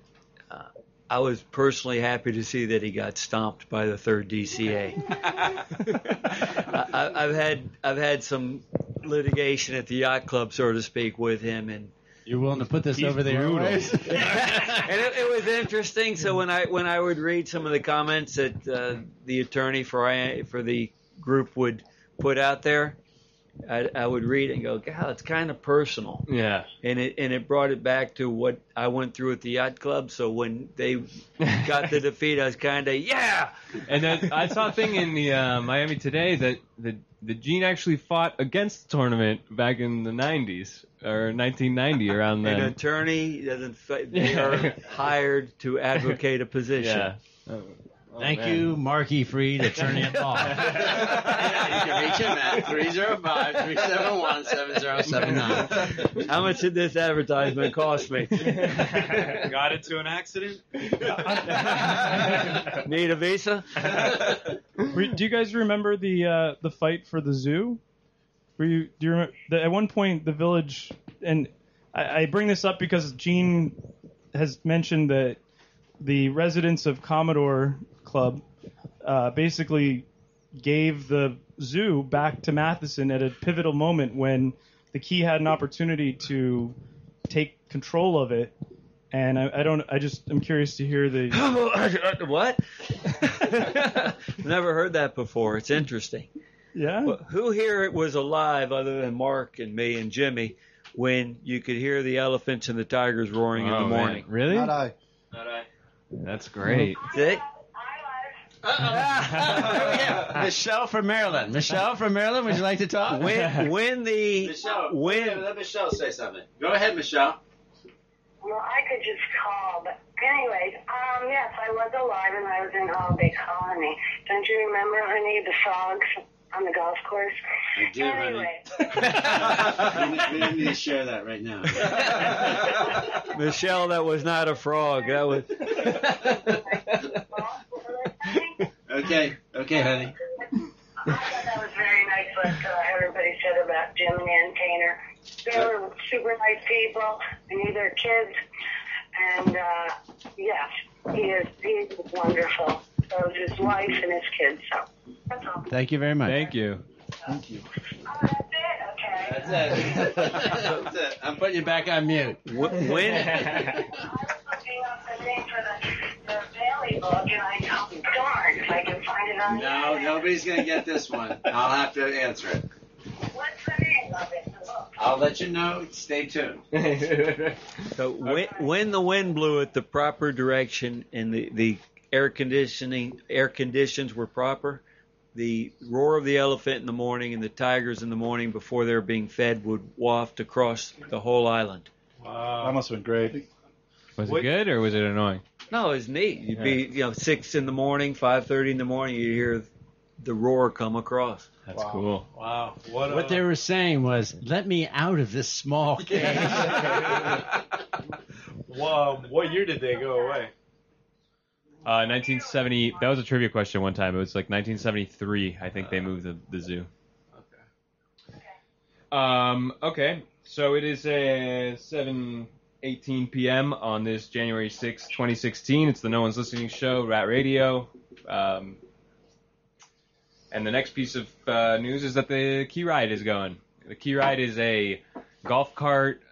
I was personally happy to see that he got stomped by the 3rd DCA. I've had some litigation at the yacht club, so to speak, with him, and you're willing to put this over the airways? And it was interesting. So when I would read some of the comments that the attorney for the group would put out there, I would read it and go, God, it's kind of personal. Yeah. And it brought it back to what I went through at the yacht club. So when they got the defeat, I was kind of, yeah. And then I saw a thing in the Miami Today that the Gene actually fought against the tournament back in the 90s or 1990, around then. An attorney doesn't fight. They are hired to advocate a position. Yeah. Thank you, Marky Freed, attorney at law. You can reach him at 305-371-7079. How much did this advertisement cost me? Got into an accident? Need a visa? Do you guys remember the fight for the zoo? Do you remember at one point the village, and I bring this up because Gene has mentioned that the residents of Commodore Club basically gave the zoo back to Matheson at a pivotal moment when the Key had an opportunity to take control of it. And I'm curious to hear the what? Never heard that before. It's interesting. Yeah. Well, who here was alive other than Mark and me and Jimmy when you could hear the elephants and the tigers roaring in the morning? Man. Really? Not I. That's great. See? Michelle from Maryland. Michelle from Maryland, would you like to talk? When Let Michelle say something. Go ahead, Michelle. Well, I could just call, but anyways, yes, I was alive and I was in Holiday Colony. Don't you remember, honey, the frogs on the golf course? I do, anyway. We need to share that right now. Michelle, that was not a frog. That was. Okay, honey. I thought that was very nice what everybody said about Jimmy and Taintor. They were super nice people. I knew their kids. And, yes, he's wonderful. So is his wife and his kids. So that's all. Thank you very much. Thank you. Thank you. Oh, that's it? Okay. That's it. That's it. I'm putting you back on mute. When? I was looking up the name for the Bailey book, and I thought, darn, if I can find it on the No, internet. nobody's going to get this one. I'll have to answer it. What's the name of it, the book? I'll let you know. Stay tuned. So when the wind blew it the proper direction and the air conditions were proper, the roar of the elephant in the morning and the tigers in the morning before they were being fed would waft across the whole island. Wow. That must have been great. Was it good or was it annoying? No, it was neat. You'd be 6 in the morning, 5:30 in the morning, you hear the roar come across. That's cool. Wow. What they were saying was, let me out of this small cage. Wow. What year did they go away? 1970. That was a trivia question one time. It was like 1973. I think they moved the zoo. Okay. So it is 7:18 p.m. on this January 6, 2016. It's the No One's Listening show, Rat Radio. And the next piece of news is that the Key Ride is going. The Key Ride is a golf cart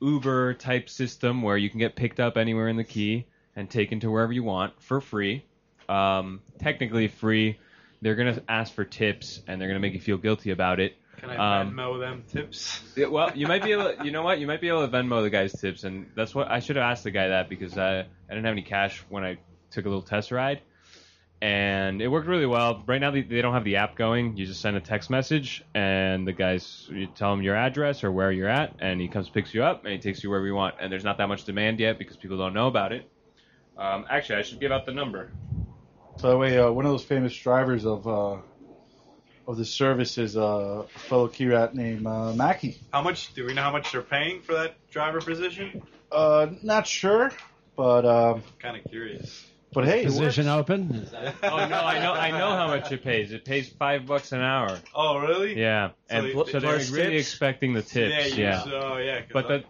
Uber type system where you can get picked up anywhere in the Key and taken to wherever you want for free. Technically free. They're going to ask for tips, and they're going to make you feel guilty about it. Can I Venmo them tips? Yeah, well, you might be able to, you know what? You might be able to Venmo the guy's tips, and that's what I should have asked the guy that because I didn't have any cash when I took a little test ride. And it worked really well. Right now, they don't have the app going. You just send a text message, and you tell him your address or where you're at, and he comes, picks you up, and he takes you wherever you want. And there's not that much demand yet because people don't know about it. Actually, I should give out the number. By the way, one of those famous drivers of the service is a fellow key rat named Mackie. Do we know how much they're paying for that driver position? Not sure, but Kind of curious. But hey, Position open. Oh no, I know how much it pays. It pays $5 an hour. Oh really? Yeah, and so they're really expecting the tips. Yeah. But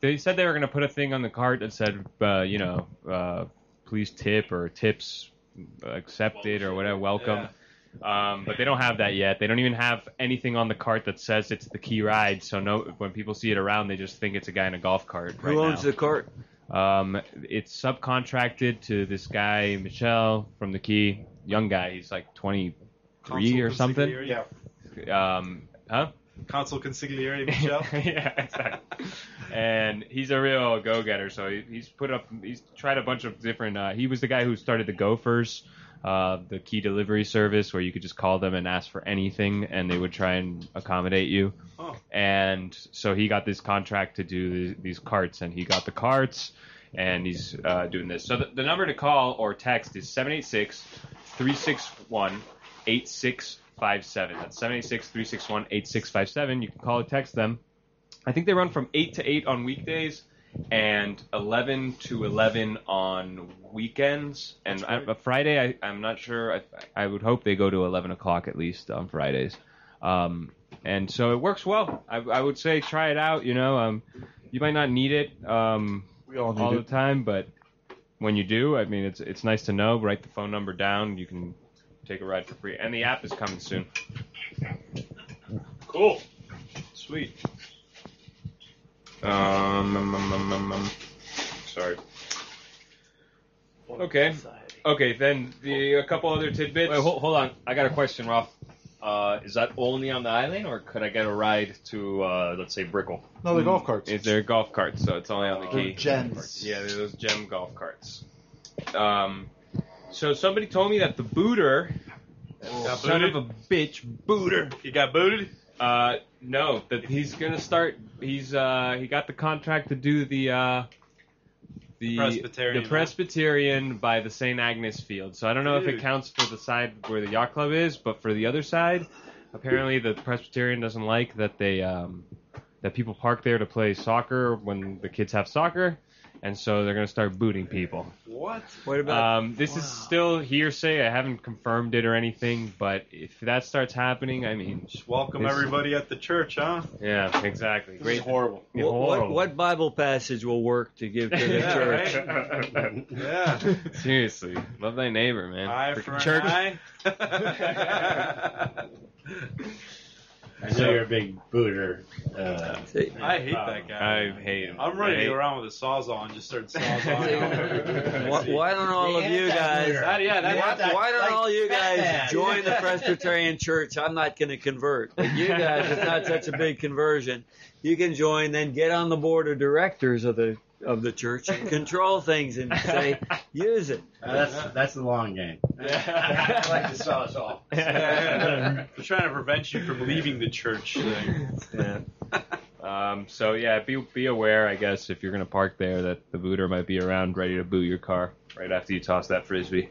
they said they were going to put a thing on the cart that said, please tip or tips accepted or whatever, welcome. Yeah. But they don't have that yet. They don't even have anything on the cart that says it's the Key Ride. So when people see it around, they just think it's a guy in a golf cart. Who owns the cart? It's subcontracted to this guy, Michelle, from the Key. Young guy. He's like 23 or something. Yeah. Consul Consigliere Michelle. Yeah, exactly. And he's a real go-getter. So he's tried a bunch of different. He was the guy who started the Gophers, the Key delivery service, where you could just call them and ask for anything, and they would try and accommodate you. Oh. And so he got this contract to do these carts, and he got the carts, and he's doing this. So the number to call or text is 786-361-8657. That's 786-361-8657. You can call or text them. I think they run from 8 to 8 on weekdays and 11 to 11 on weekends. And a Friday, I'm not sure. I would hope they go to 11 o'clock at least on Fridays. And so it works well. I would say try it out. You might not need it we all need all it. the time, but when you do, I mean, it's nice to know. Write the phone number down. You can take a ride for free. And the app is coming soon. Cool. Sweet. Sorry. Okay. Then a couple other tidbits. Wait, hold on. I got a question, Ralph. Is that only on the island, or could I get a ride to, let's say, Brickell? No, the golf carts. They're golf carts, so it's only on the Key. Gems. Yeah, they're those gem golf carts. So somebody told me that the booter, son of a bitch, booter. You got booted? No, that he's gonna start. He got the contract to do the Presbyterian by the St. Agnes field. So I don't know if it counts for the side where the yacht club is, but for the other side, apparently the Presbyterian doesn't like that they that people park there to play soccer when the kids have soccer, and so they're going to start booting people. What? What about? This is still hearsay. I haven't confirmed it or anything, but if that starts happening, I mean, Just welcome everybody at the church, huh? Yeah, exactly. Great. Horrible. What Bible passage will work to give to the church? Right? Yeah. Seriously, love thy neighbor, man. Eye for an church. eye. I know you're a big booter. I hate that guy. I hate him. I'm ready to I go hate- around with a sawzall and just start sawzalling. Why don't all of you guys? Why don't all you guys join the Presbyterian Church? I'm not going to convert, but you guys, it's not such a big conversion. You can join, then get on the board of directors of the church and control things and say, use it. That's the long game. I like to sell us all. They're trying to prevent you from leaving the church. Yeah. So yeah, be aware, I guess, if you're going to park there, that the booter might be around, ready to boot your car right after you toss that frisbee.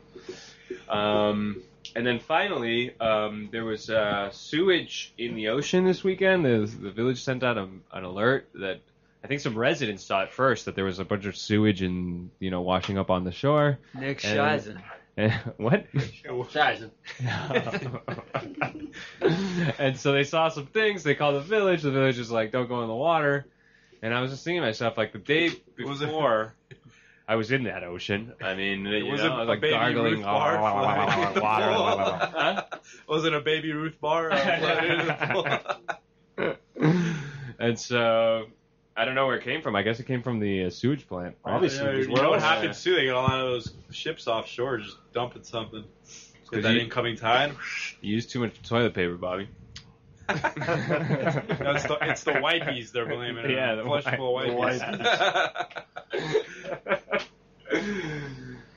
And then finally, there was sewage in the ocean this weekend. The village sent out an alert that I think some residents saw it first, that there was a bunch of sewage and washing up on the shore. Nick Scheisen. What? Scheisen. And so they saw some things. They called the village. The village is like, don't go in the water. And I was just thinking to myself, like the day before, I was in that ocean. I mean, I was like Baby gargling Ruth bar water. Was it a Baby Ruth bar? And so I don't know where it came from. I guess it came from the sewage plant. Right? Obviously, you know what happens too? They get a lot of those ships offshore just dumping something. Get that incoming tide. You use too much toilet paper, Bobby. No, it's the whiteys they're blaming it Yeah, on. the Flushable whiteys.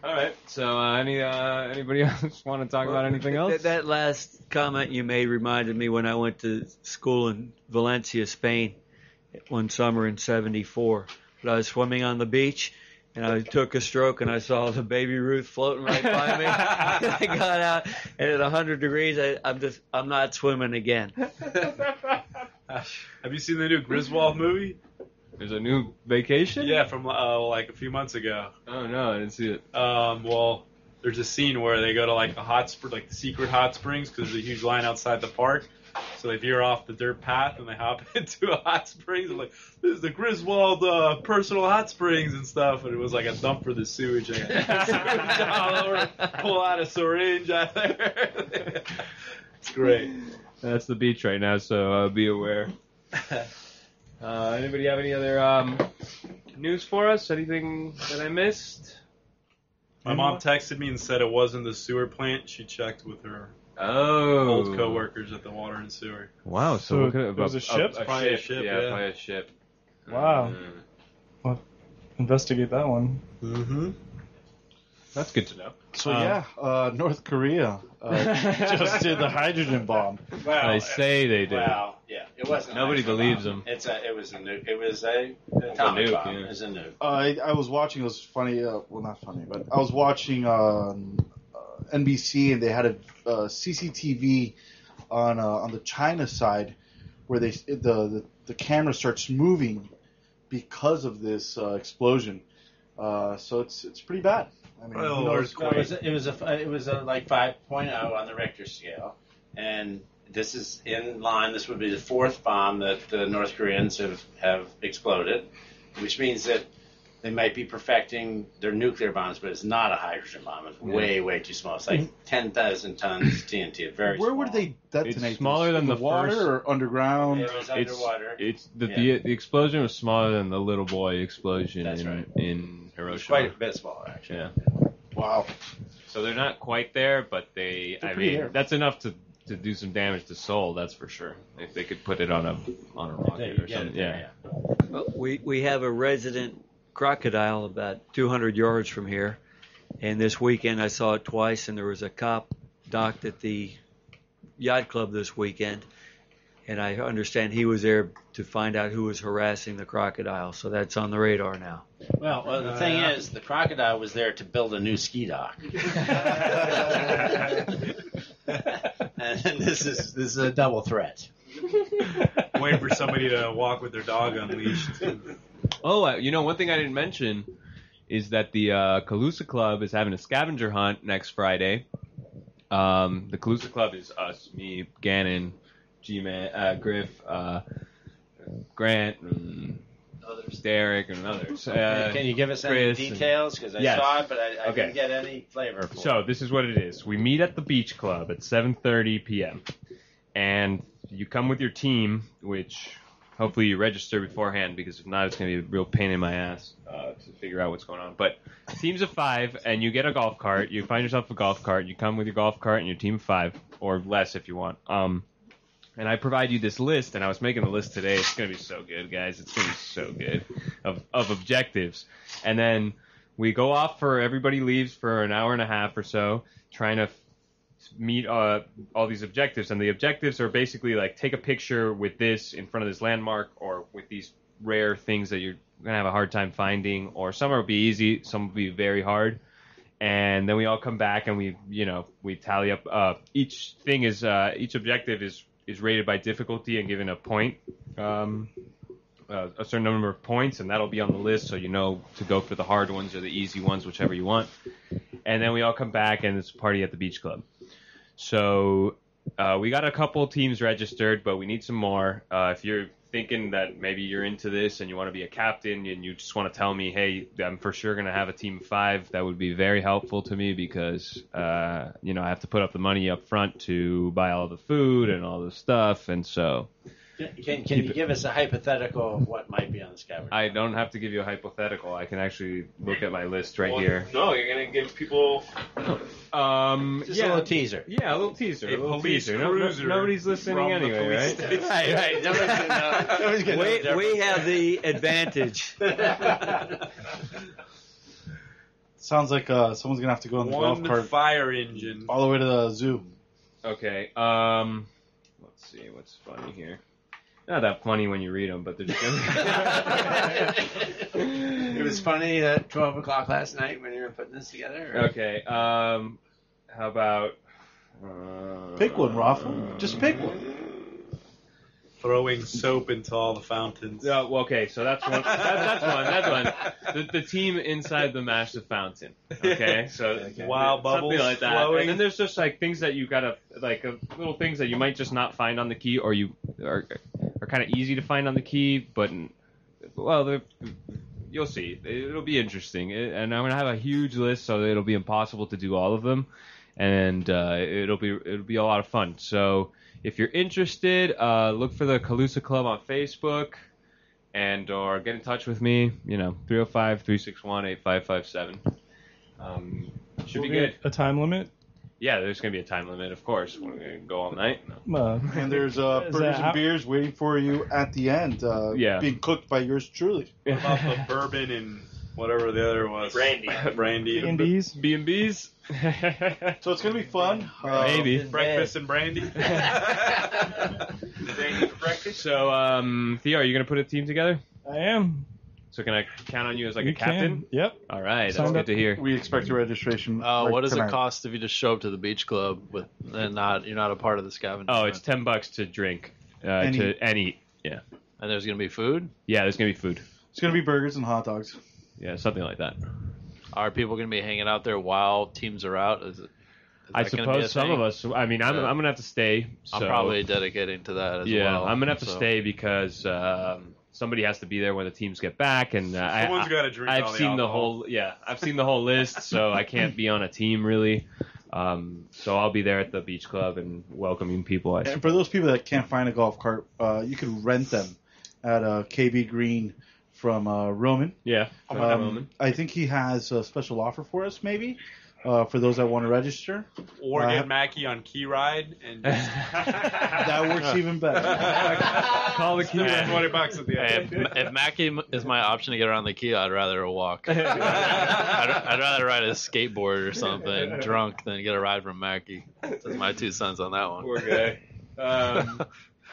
All right. So anybody else want to talk about anything else? That last comment you made reminded me when I went to school in Valencia, Spain, one summer in '74. But I was swimming on the beach, and I took a stroke, and I saw the Baby Ruth floating right by me. And I got out, and at 100 degrees, I'm not swimming again. Have you seen the new Griswold movie? There's a new Vacation? Yeah, from like a few months ago. Oh no, I didn't see it. Well, there's a scene where they go to like a hot spring, like the secret hot springs, because there's a huge line outside the park. So they veer off the dirt path and they hop into a hot springs. I'm like, this is the Griswold personal hot springs and stuff. And it was like a dump for the sewage. They got sewage all over, pull out a syringe out there. It's great. That's the beach right now, so be aware. Anybody have any other news for us? Anything that I missed? My mom texted me and said it wasn't the sewer plant. She checked with her old co-workers at the water and sewer. Wow, so what could it was a ship? Probably a ship, yeah. Probably a ship. Wow. Well, investigate that one. Mm-hmm. That's good to know. So North Korea just did the hydrogen bomb. Well, They say they did. Well, yeah, it wasn't. Nobody believes them. It was a nuke. It was a atomic nuke, bomb. yeah. It was a nuke. I was watching. It was funny. Well, not funny, but I was watching NBC, and they had a CCTV on the China side where the camera starts moving because of this explosion. So it's pretty bad. I mean, It was like 5.0 on the Richter scale, and this is in line. This would be the fourth bomb that the North Koreans have exploded, which means that they might be perfecting their nuclear bombs, but it's not a hydrogen bomb. It's way too small. It's like 10,000 tons TNT. Very Where small. would they detonate? It's smaller this? than In the water first- or underground. It was underwater. It's the explosion was smaller than the little boy explosion That's right. in Hiroshima. Quite a bit smaller, actually. Yeah. Wow. So they're not quite there, but They're pretty there. that's enough to do some damage to Seoul, that's for sure. If they could put it on a rocket or something. Yeah. Well, we have a resident crocodile about 200 yards from here, and this weekend I saw it twice, and there was a cop docked at the yacht club this weekend, and I understand he was there to find out who was harassing the crocodile, so that's on the radar now. Well, the thing is, the crocodile was there to build a new ski dock. And this is a double threat. Waiting for somebody to walk with their dog unleashed. Oh, one thing I didn't mention is that the Calusa Club is having a scavenger hunt next Friday. The Calusa Club is us, me, Gannon, G-Man, Griff, Grant, and others, Derek, and others. Can you give us any details? Because I saw it, but I didn't get any flavor for it. So this is what it is. We meet at the Beach Club at 7:30 p.m. And you come with your team, which hopefully you register beforehand, because if not, it's going to be a real pain in my ass to figure out what's going on. But teams of 5, and you get a golf cart. You find yourself a golf cart. You come with your golf cart and your team of 5, or less if you want. And I provide you this list, and I was making the list today. It's going to be so good, guys. It's going to be so good of objectives. And then we go off everybody leaves for an hour and a half or so, trying to meet all these objectives. And the objectives are basically like take a picture with this in front of this landmark, or with these rare things that you're going to have a hard time finding, or some will be easy, some will be very hard. And then we all come back and we tally up. Each objective is rated by difficulty and given a point, a certain number of points, and that'll be on the list, so you know to go for the hard ones or the easy ones, whichever you want. And then we all come back, and it's a party at the Beach Club. So we got a couple teams registered, but we need some more. If you're thinking that maybe you're into this and you want to be a captain and you just want to tell me, hey, I'm for sure going to have a team of 5, that would be very helpful to me, because I have to put up the money up front to buy all the food and all the stuff. And so Can you give us a hypothetical of what might be on the scavenger? I don't have to give you a hypothetical. I can actually look at my list here. No, you're going to give people just a little teaser. Yeah, a little teaser. A police cruiser. Nobody's listening anyway, right? Right. Nobody's gonna know. We have the advantage. Sounds like someone's going to have to go on the golf cart fire engine all the way to the zoo. Okay. Let's see what's funny here. Not that funny when you read them, but they're just It was funny at 12 o'clock last night when you were putting this together? Or? Okay. How about... pick one, Rafa. Just pick one. Throwing soap into all the fountains. Yeah, well, okay, so that's one. That's one. The team inside the massive fountain. Okay, so wild bubbles, something like that. flowing. And then there's just like things that you gotta little things that you might just not find on the key, or you are kind of easy to find on the key, but you'll see. It'll be interesting, and I'm gonna have a huge list, so it'll be impossible to do all of them, and it'll be a lot of fun. So. If you're interested, look for the Calusa Club on Facebook, or get in touch with me. 305-361-8557. Should be good. A time limit? Yeah, there's going to be a time limit, of course. We're going to go all night. And there's burgers and beers waiting for you at the end. Being cooked by yours truly. What about the bourbon and whatever the other was? Brandy. B&B's? B&B's? So it's going to be fun. Maybe. Breakfast and brandy. Brandy for breakfast. So, Theo, are you going to put a team together? I am. So can I count on you as a captain? Can. Yep. All right, that's good to hear. We expect your registration. What does tonight. it cost if you just show up to the beach club and you're not a part of the scavenger? Oh, it's $10 to drink and eat. Yeah. And there's gonna be food. Yeah, there's gonna be food. It's gonna be burgers and hot dogs. Yeah, something like that. Are people gonna be hanging out there while teams are out? I suppose some of us. I mean, I'm gonna have to stay. So. I'm probably dedicating to that as well. Yeah, I'm gonna have to stay because somebody has to be there when the teams get back, and someone's got to drink. I've seen the whole list, so I can't be on a team really. So I'll be there at the beach club and welcoming people. And for those people that can't find a golf cart, you can rent them at KB Green from Roman. Yeah, Roman. I think he has a special offer for us, maybe. For those that want to register. Or get Mackie on Key Ride. And just that works even better. Call the Key Ride. $20 at the end. If Mackie is my option to get around the Key, I'd rather walk. I'd rather ride a skateboard or something drunk than get a ride from Mackie. That's my 2 cents on that one. Poor guy.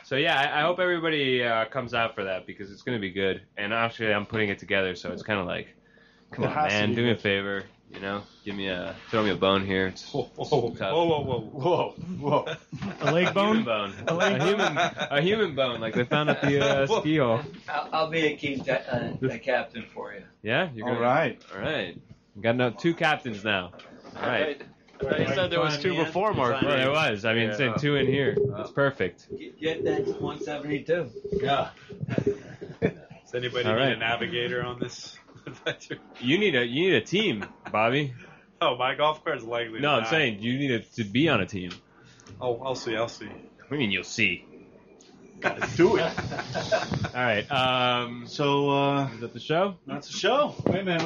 So yeah, I hope everybody comes out for that because it's going to be good. And actually, I'm putting it together, so it's kind of like, come on, man, do me a favor. You know, throw me a bone here. It's Whoa. A leg bone? A human bone, like they found at the ski hall. I'll be a captain for you. Yeah, All right. All right. We got 2 captains now. All right. You said there was 2 before Mark. Well, there was. I mean, saying 2 in here. That's perfect. Get that 172. Yeah. Does anybody All need right. a navigator on this adventure? You need a team, Bobby. Oh, my golf cart's likely. No, to I'm die. saying you need to be on a team. Oh, I'll see. What do you mean you'll see? Gotta do it. All right. So, Is that the show? that's the show. Wait a minute.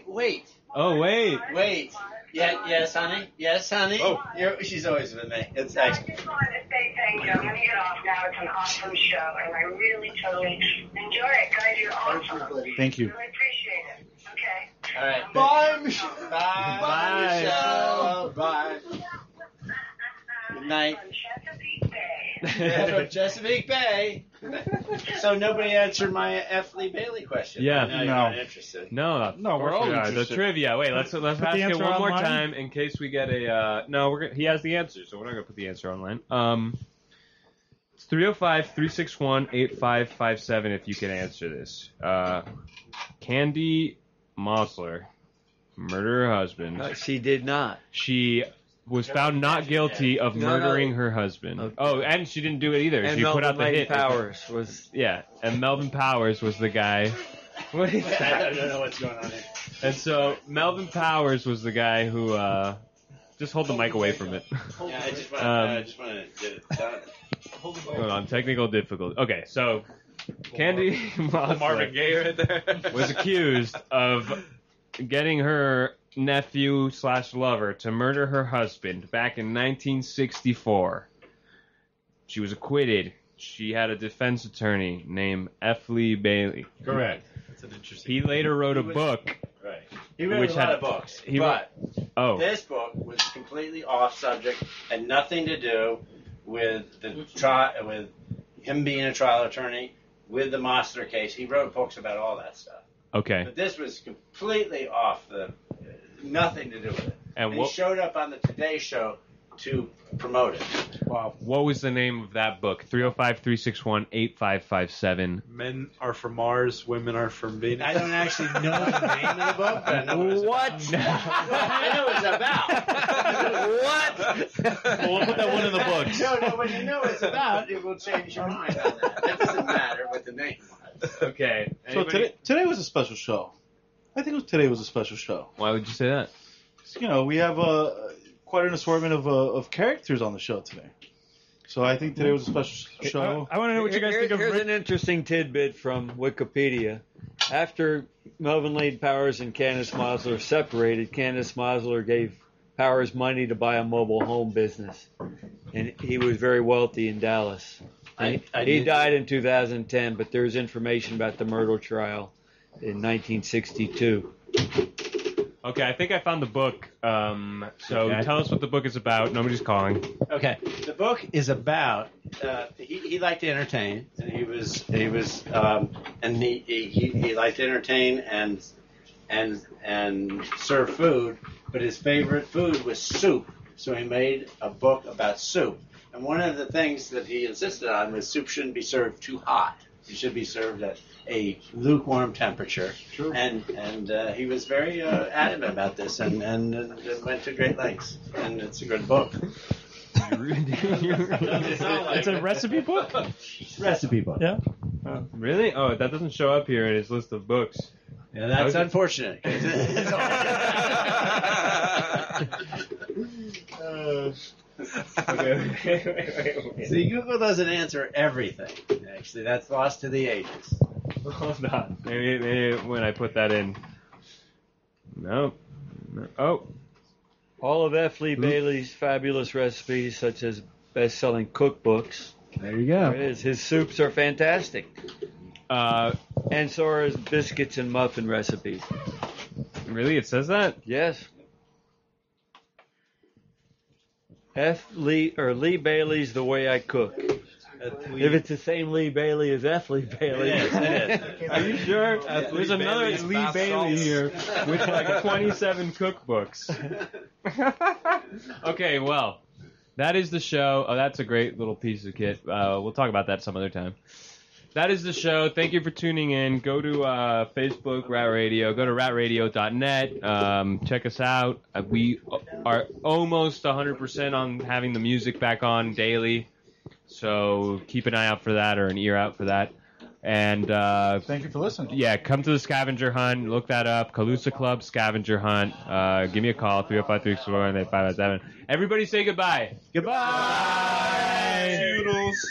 Wait. Oh wait. Wait. Yeah, yes, honey. Yes, honey. Oh. She's always with me. It's I actually. just wanted to say thank you. I'm going to get off now. It's an awesome show, and I really, totally enjoy it. Guys, you're awesome. Thank you. Really appreciate it. Okay. All right. Bye, Michelle. Bye, Michelle. Bye. Good night. From Chesapeake Bay. So nobody answered my F. Lee Bailey question. Yeah. I know you're No. not interested. No, we're all the interested. trivia. Wait, let's ask it answer one more online? time in case we get a. No, he has the answer, so we're not gonna put the answer online. It's 305-361-8557 if you can answer this. Candy Mosler murdered her husband. She did not. She was found not guilty of murdering her husband. Okay. Oh, and she didn't do it either. And She put out the Melvin hit. Powers was. Yeah, and Melvin Powers was the guy. What is that? I don't know what's going on here. And so Melvin Powers was the guy who just hold the mic away from it. Yeah, I just want to get it done. Hold on, technical difficulty. Okay, so Candy Marvin Mosler Gaye right there. was accused of getting her nephew/lover to murder her husband back in 1964. She was acquitted. She had a defense attorney named F. Lee Bailey. Correct. That's an interesting. He later wrote a book. Right. He wrote Which a lot had- of books. he but Oh, this book was completely off subject, had nothing to do with the trial, with him being a trial attorney, with the Mosler case. He wrote books about all that stuff. okay. But this was completely off nothing to do with it. And he what showed up on the Today Show to promote it. Wow. what was the name of that book? 305-361-8557. Men are from Mars, women are from Venus. I don't actually know the name of the book, but I know what it's about. I know what it's about. What? Well, we'll put that one in the books. No, when you know what it's about, it will change your mind on that. It doesn't matter what the name was. Okay. So today was a special show. I think today was a special show. Why would you say that? You know, we have quite an assortment of characters on the show today. So I think today was a special show. I want to know what you guys think of Here's Rick. an interesting tidbit from Wikipedia. After Melvin Lee Powers and Candace Mosler separated, Candace Mosler gave Powers money to buy a mobile home business. And he was very wealthy in Dallas. And he died in 2010, but there's information about the murder trial in 1962. Okay, I think I found the book. So tell us what the book is about. Nobody's calling. Okay, the book is about. He liked to entertain, and he liked to entertain and serve food. But his favorite food was soup, so he made a book about soup. And one of the things that he insisted on was soup shouldn't be served too hot. It should be served at a lukewarm temperature. Sure. And he was very adamant about this, and went to great lengths. And it's a good book. It's a recipe book? Recipe book. Yeah. Really? Oh, that doesn't show up here in his list of books. Yeah, that's unfortunate. Wait. See, Google doesn't answer everything. Actually, that's lost to the ages. Hold on. Maybe when I put that in. No. Oh. All of F. Lee Bailey's fabulous recipes, such as best-selling cookbooks. There you go. There it is. His soups are fantastic. And so are his biscuits and muffin recipes. Really? It says that? Yes. Lee Bailey's The Way I Cook. If it's the same Lee Bailey as F. Lee Bailey. Are you sure? There's another Lee Bailey here with like 27 cookbooks. Okay, well, that is the show. Oh, that's a great little piece of kit. We'll talk about that some other time. That is the show. Thank you for tuning in. Go to Facebook, Rat Radio. Go to ratradio.net. Check us out. We are almost 100% on having the music back on daily. So keep an eye out for that or an ear out for that. And thank you for listening. Yeah, come to the Scavenger Hunt. Look that up. Calusa Club Scavenger Hunt. Give me a call, 305-364-8557. Everybody say goodbye. Goodbye. Toodles.